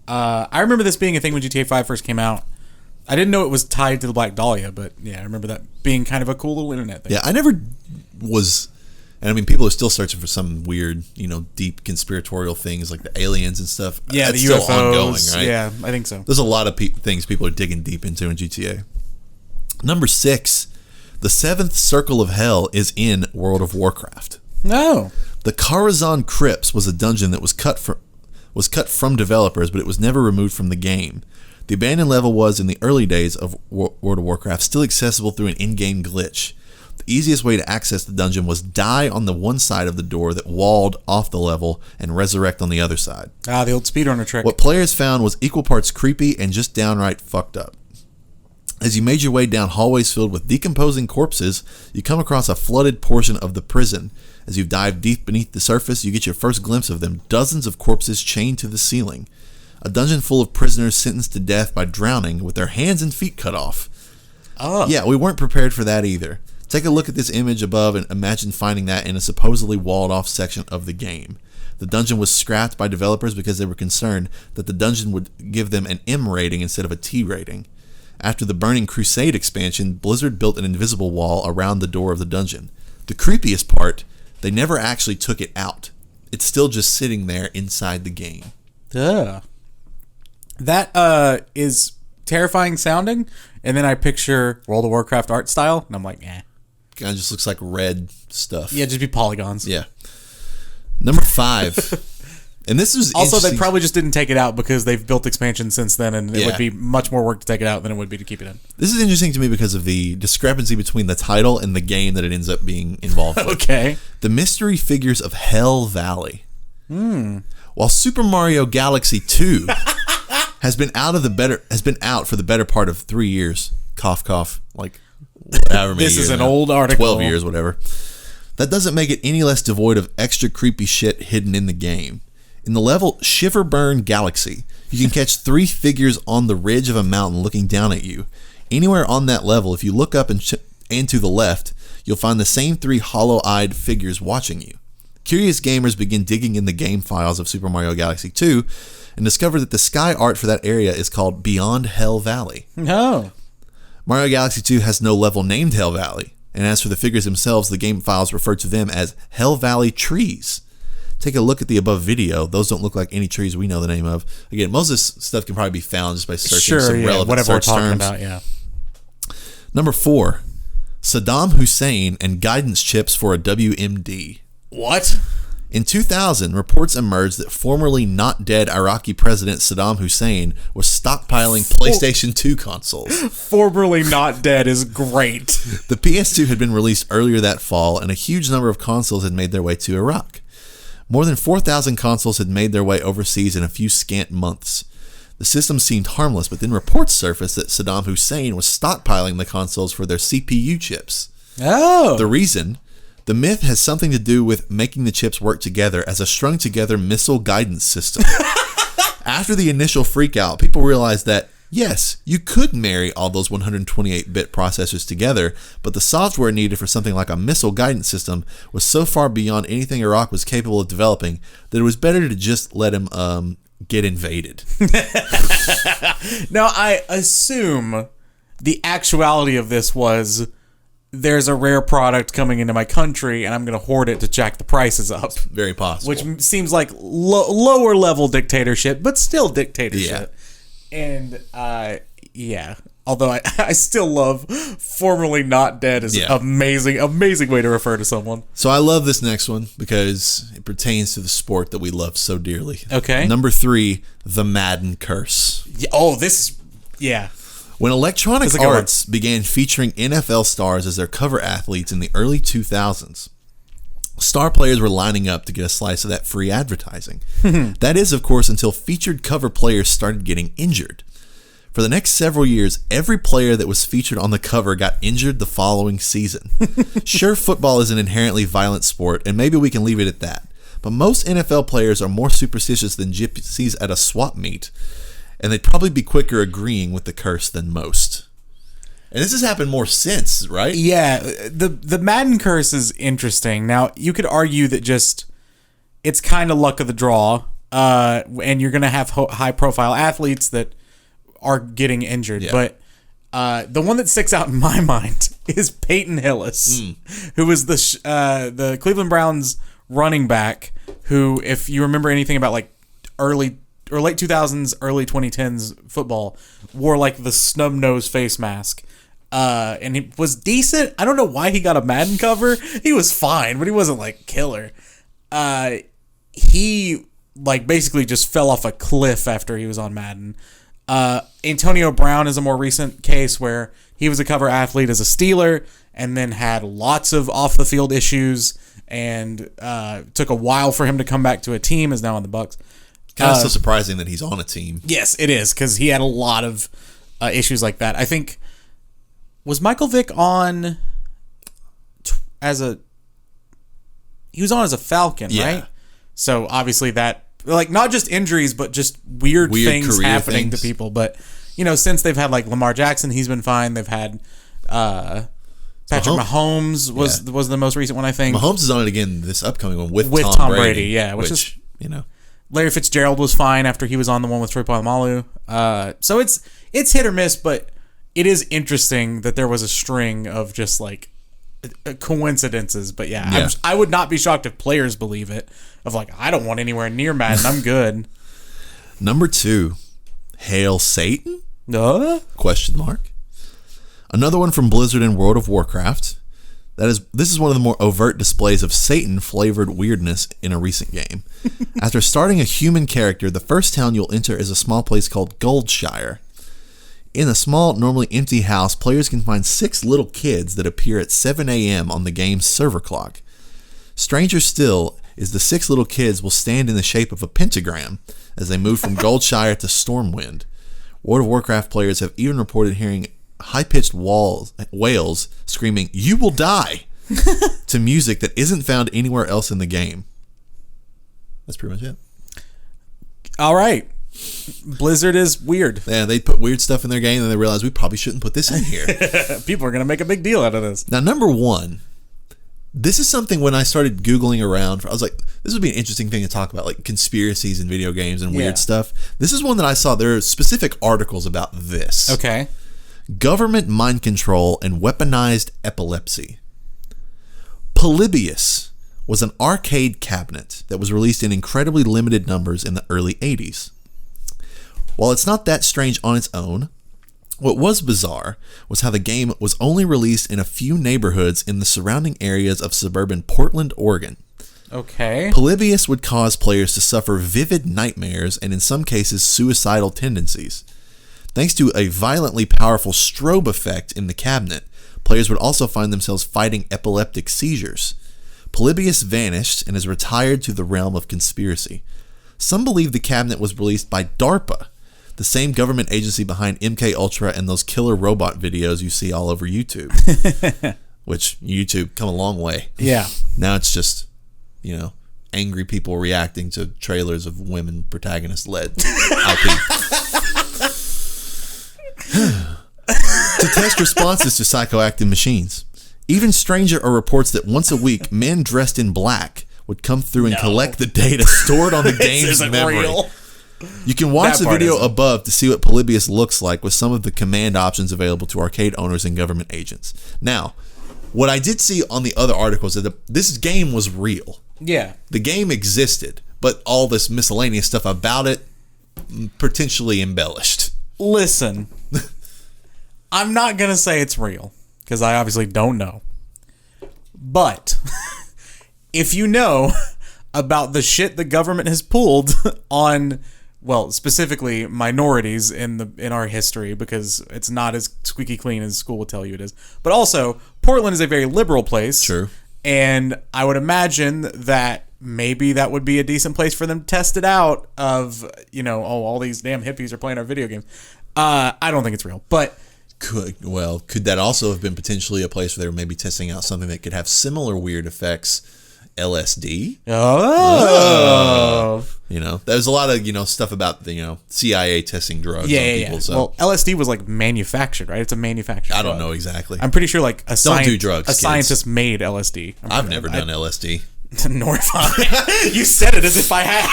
I remember this being a thing when GTA 5 first came out. I didn't know it was tied to the Black Dahlia, but yeah, I remember that being kind of a cool little internet thing. Yeah, I never was, and I mean, people are still searching for some weird, deep conspiratorial things like the aliens and stuff. Yeah, That's the still UFOs. ongoing, right? Yeah, I think so. There's a lot of things people are digging deep into in GTA. Number 6, the 7th Circle of Hell is in World of Warcraft. No. The Karazhan Crypts was a dungeon that was cut from developers, but it was never removed from the game. The abandoned level was, in the early days of World of Warcraft, still accessible through an in-game glitch. The easiest way to access the dungeon was die on the one side of the door that walled off the level and resurrect on the other side. Ah, the old speedrunner trick. What players found was equal parts creepy and just downright fucked up. As you made your way down hallways filled with decomposing corpses, you come across a flooded portion of the prison. As you dive deep beneath the surface, you get your first glimpse of them, dozens of corpses chained to the ceiling. A dungeon full of prisoners sentenced to death by drowning with their hands and feet cut off. Oh. Yeah, we weren't prepared for that either. Take a look at this image above and imagine finding that in a supposedly walled-off section of the game. The dungeon was scrapped by developers because they were concerned that the dungeon would give them an M rating instead of a T rating. After the Burning Crusade expansion, Blizzard built an invisible wall around the door of the dungeon. The creepiest part, they never actually took it out. It's still just sitting there inside the game. Duh. That is terrifying sounding, and then I picture World of Warcraft art style, and I'm like, eh. Kind of just looks like red stuff. Yeah, just be polygons. Yeah. Number 5. And this is also, they probably just didn't take it out because they've built expansions since then, and it would be much more work to take it out than it would be to keep it in. This is interesting to me because of the discrepancy between the title and the game that it ends up being involved with. Okay. The Mystery Figures of Hell Valley. While Super Mario Galaxy 2 has been out for the better part of 3 years. Cough, cough. Like, however many This years is an now. old article. 12 years, whatever. That doesn't make it any less devoid of extra creepy shit hidden in the game. In the level Shiverburn Galaxy, you can catch 3 figures on the ridge of a mountain looking down at you. Anywhere on that level, if you look up and to the left, you'll find the same 3 hollow-eyed figures watching you. Curious gamers begin digging in the game files of Super Mario Galaxy 2 and discover that the sky art for that area is called Beyond Hell Valley. No. Mario Galaxy 2 has no level named Hell Valley, and as for the figures themselves, the game files refer to them as Hell Valley trees. Take a look at the above video. Those don't look like any trees we know the name of. Again, most of this stuff can probably be found just by searching some relevant whatever search we're talking terms. about, yeah. Number 4, Saddam Hussein and guidance chips for a WMD. What? In 2000, reports emerged that formerly not dead Iraqi President Saddam Hussein was stockpiling PlayStation 2 consoles. Formerly not dead is great. The PS2 had been released earlier that fall, and a huge number of consoles had made their way to Iraq. More than 4,000 consoles had made their way overseas in a few scant months. The system seemed harmless, but then reports surfaced that Saddam Hussein was stockpiling the consoles for their CPU chips. Oh. The reason? The myth has something to do with making the chips work together as a strung-together missile guidance system. After the initial freakout, people realized that, yes, you could marry all those 128-bit processors together, but the software needed for something like a missile guidance system was so far beyond anything Iraq was capable of developing that it was better to just let him get invaded. Now, I assume the actuality of this was... there's a rare product coming into my country, and I'm going to hoard it to jack the prices up. Very possible. Which seems like lower level dictatorship, but still dictatorship. Yeah. And, yeah. Although I still love formerly not dead is amazing way to refer to someone. So I love this next one because it pertains to the sport that we love so dearly. Okay. Number 3, the Madden curse. Yeah, oh, this is... yeah. When Electronic Arts began featuring NFL stars as their cover athletes in the early 2000s, star players were lining up to get a slice of that free advertising. That is, of course, until featured cover players started getting injured. For the next several years, every player that was featured on the cover got injured the following season. Sure, football is an inherently violent sport, and maybe we can leave it at that. But most NFL players are more superstitious than gypsies at a swap meet, and they'd probably be quicker agreeing with the curse than most. And this has happened more since, right? Yeah, the Madden curse is interesting. Now, you could argue that just it's kind of luck of the draw, and you're going to have high-profile athletes that are getting injured. Yeah. But the one that sticks out in my mind is Peyton Hillis, who was the Cleveland Browns running back who, if you remember anything about like early or late 2000s, early 2010s football, wore like the snub nose face mask. And he was decent. I don't know why he got a Madden cover. He was fine, but he wasn't like killer. He like basically just fell off a cliff after he was on Madden. Antonio Brown is a more recent case where he was a cover athlete as a Steeler and then had lots of off the field issues and took a while for him to come back to a team, is now on the Bucs. Kind of so surprising that he's on a team. Yes, it is, because he had a lot of issues like that. I think, was Michael Vick on he was on as a Falcon, right? So obviously that, like, not just injuries, but just weird things happening to people. But, you know, since they've had like Lamar Jackson, he's been fine. They've had Patrick Mahomes was the most recent one, I think. Mahomes is on it again this upcoming one with Tom Brady, yeah, which is, you know. Larry Fitzgerald was fine after he was on the one with Troy Polamalu. So it's hit or miss, but it is interesting that there was a string of just like coincidences. But yeah. I would not be shocked if players believe it. Of like, I don't want anywhere near Madden. I'm good. Number 2, Hail Satan? Question mark. Another one from Blizzard and World of Warcraft. This is one of the more overt displays of Satan-flavored weirdness in a recent game. After starting a human character, the first town you'll enter is a small place called Goldshire. In a small, normally empty house, players can find 6 little kids that appear at 7 a.m. on the game's server clock. Stranger still is the 6 little kids will stand in the shape of a pentagram as they move from Goldshire to Stormwind. World of Warcraft players have even reported hearing high-pitched wails screaming, "You will die," to music that isn't found anywhere else in the game. That's pretty much it. All right. Blizzard is weird. Yeah, they put weird stuff in their game and they realized we probably shouldn't put this in here. People are going to make a big deal out of this. Now, number 1, this is something when I started Googling around, I was like, this would be an interesting thing to talk about, like conspiracies in video games and weird stuff. This is one that I saw. There are specific articles about this. Okay. Government mind control and weaponized epilepsy. Polybius was an arcade cabinet that was released in incredibly limited numbers in the early 80s. While it's not that strange on its own, what was bizarre was how the game was only released in a few neighborhoods in the surrounding areas of suburban Portland, Oregon. Okay. Polybius would cause players to suffer vivid nightmares and in some cases suicidal tendencies. Thanks to a violently powerful strobe effect in the cabinet, players would also find themselves fighting epileptic seizures. Polybius vanished and is retired to the realm of conspiracy. Some believe the cabinet was released by DARPA, the same government agency behind MK Ultra and those killer robot videos you see all over YouTube. Which YouTube come a long way. Yeah. Now it's just, angry people reacting to trailers of women protagonist led IP. To test responses to psychoactive machines. Even stranger are reports that once a week, men dressed in black would come through and collect the data stored on the game's memory. Real. You can watch the video above to see what Polybius looks like with some of the command options available to arcade owners and government agents. Now, what I did see on the other articles is that this game was real. Yeah. The game existed, but all this miscellaneous stuff about it potentially embellished. Listen, I'm not going to say it's real, because I obviously don't know. But if you know about the shit the government has pulled on, well, specifically minorities in our history, because it's not as squeaky clean as school will tell you it is. But also, Portland is a very liberal place. True. And I would imagine that maybe that would be a decent place for them to test it out of, all these damn hippies are playing our video games. I don't think it's real, but... Could that also have been potentially a place where they were maybe testing out something that could have similar weird effects? LSD? Oh. There's a lot of, stuff about the, CIA testing drugs on people. Yeah. So. Well, LSD was manufactured, right? It's a manufactured I don't know exactly. I'm pretty sure a drugs, scientist made LSD. I've never done LSD. Nor have I. You said it as if I had.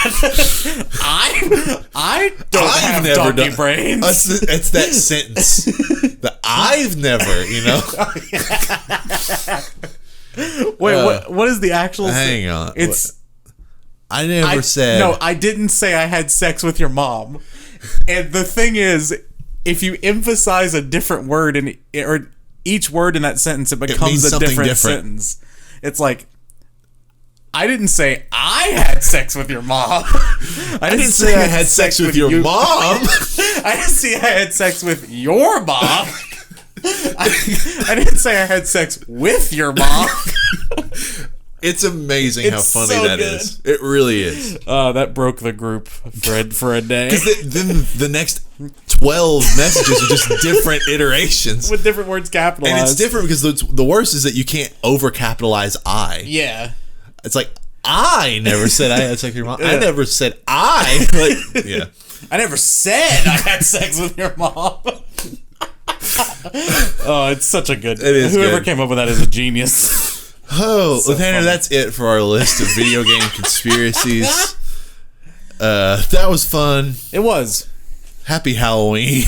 I don't have donkey brains. It's that sentence. I've never, Wait, what is the actual? Hang on. I didn't say I had sex with your mom. And the thing is, if you emphasize a different word or each word in that sentence, it becomes a different sentence. It's like, I didn't say I had sex with your mom. I didn't say I had sex with your mom. I didn't say I had sex with your mom. I didn't say I had sex with your mom. It's amazing how funny that is. It really is. That broke the group for a day. Because then the next 12 messages are just different iterations. With different words capitalized. And it's different because the worst is that you can't over-capitalize I. Yeah. It's like, I never said I had sex with your mom. I never said I. Yeah. I never said I had sex with your mom. Oh, it's such a good... It is Whoever good. came up with that is a genius. Oh, so Tanner, that's it for our list of video game conspiracies. That was fun. It was. Happy Halloween.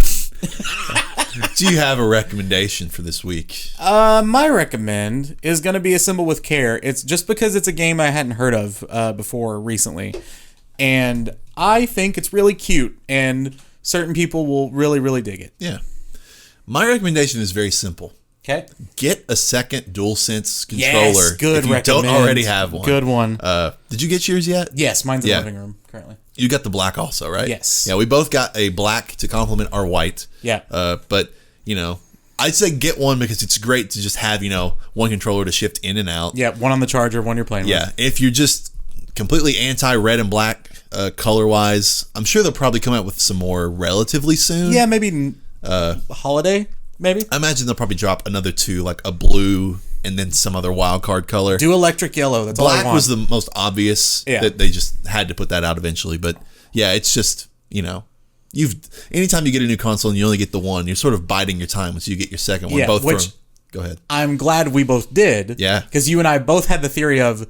Do you have a recommendation for this week? My recommend is going to be Assemble with Care. It's just because it's a game I hadn't heard of before recently. And I think it's really cute, and certain people will really, really dig it. Yeah. My recommendation is very simple. Okay. Get a second DualSense controller. Yes, good if you don't already have one. Good one. Did you get yours yet? Yes, mine's in the living room currently. You got the black also, right? Yes. Yeah, we both got a black to complement our white. Yeah. But, I'd say get one because it's great to just have, one controller to shift in and out. Yeah, one on the charger, one you're playing with. Yeah, if you're just completely anti-red and black color-wise, I'm sure they'll probably come out with some more relatively soon. Yeah, maybe holiday, maybe? I imagine they'll probably drop another two, like a blue and then some other wild card color. Do electric yellow. That's all I want. Black was the most obvious. Yeah. That they just had to put that out eventually. But yeah, it's just, anytime you get a new console and you only get the one, you're sort of biding your time until you get your second one. Yeah, Go ahead. I'm glad we both did. Yeah. Because you and I both had the theory of,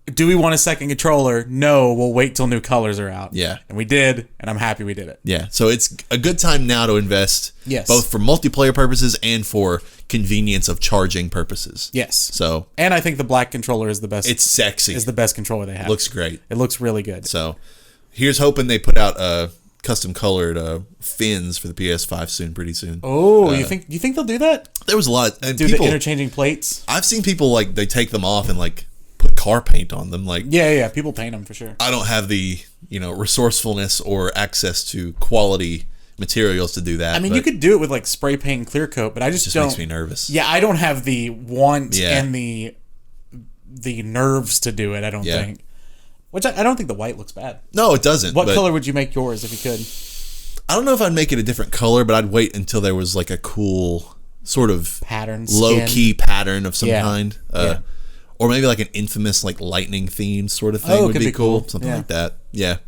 do we want a second controller? No, we'll wait till new colors are out. Yeah. And we did, and I'm happy we did it. Yeah. So it's a good time now to invest. Yes. Both for multiplayer purposes and for convenience of charging purposes. Yes. So. And I think the black controller is the best. It's sexy. Is the best controller they have. Looks great. It looks really good. So here's hoping they put out custom colored fins for the PS5 soon, pretty soon. Oh, you think they'll do that? There was a lot. And Do the interchanging plates? I've seen people they take them off and put car paint on them. Like, yeah, people paint them for sure. I don't have the, resourcefulness or access to quality materials to do that. I mean, you could do it with like spray paint clear coat, but I just don't. Makes me nervous. Yeah, I don't have the want and the nerves to do it, I don't think. Which I don't think the white looks bad. No, it doesn't. What color would you make yours if you could? I don't know if I'd make it a different color, but I'd wait until there was like a cool sort of pattern, low-key pattern of some kind. Or maybe like an infamous like lightning theme sort of thing would be cool. Something like that. Yeah.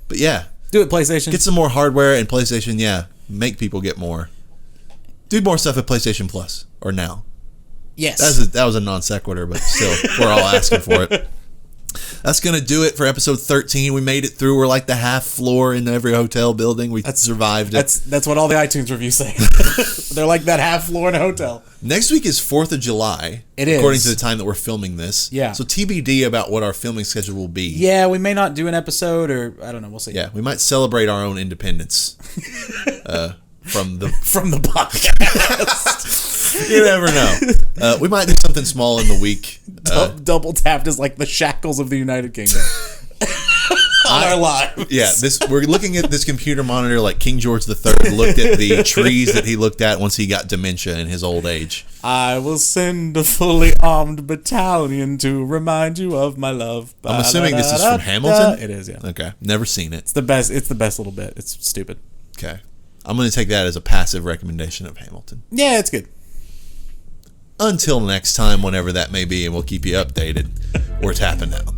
But yeah. Do it, PlayStation. Get some more hardware, and PlayStation, make people get more. Do more stuff at PlayStation Plus or Now. Yes. That was a non sequitur, but still, we're all asking for it. That's going to do it for episode 13. We made it through. We're like the half floor in every hotel building. We survived it. That's what all the iTunes reviews say. They're like that half floor in a hotel. Next week is 4th of July. It is. According to the time that we're filming this. Yeah. So TBD about what our filming schedule will be. Yeah, we may not do an episode, or I don't know. We'll see. Yeah, we might celebrate our own independence from the podcast. You never know. We might do something small in the week. Double tapped is like the shackles of the United Kingdom. On our lives. Yeah, we're looking at this computer monitor like King George III looked at the trees that he looked at once he got dementia in his old age. I will send a fully armed battalion to remind you of my love. I'm assuming this is from Hamilton? It is, yeah. Okay, never seen it. It's the best little bit. It's stupid. Okay. I'm going to take that as a passive recommendation of Hamilton. Yeah, it's good. Until next time, whenever that may be, and we'll keep you updated. We're tapping out.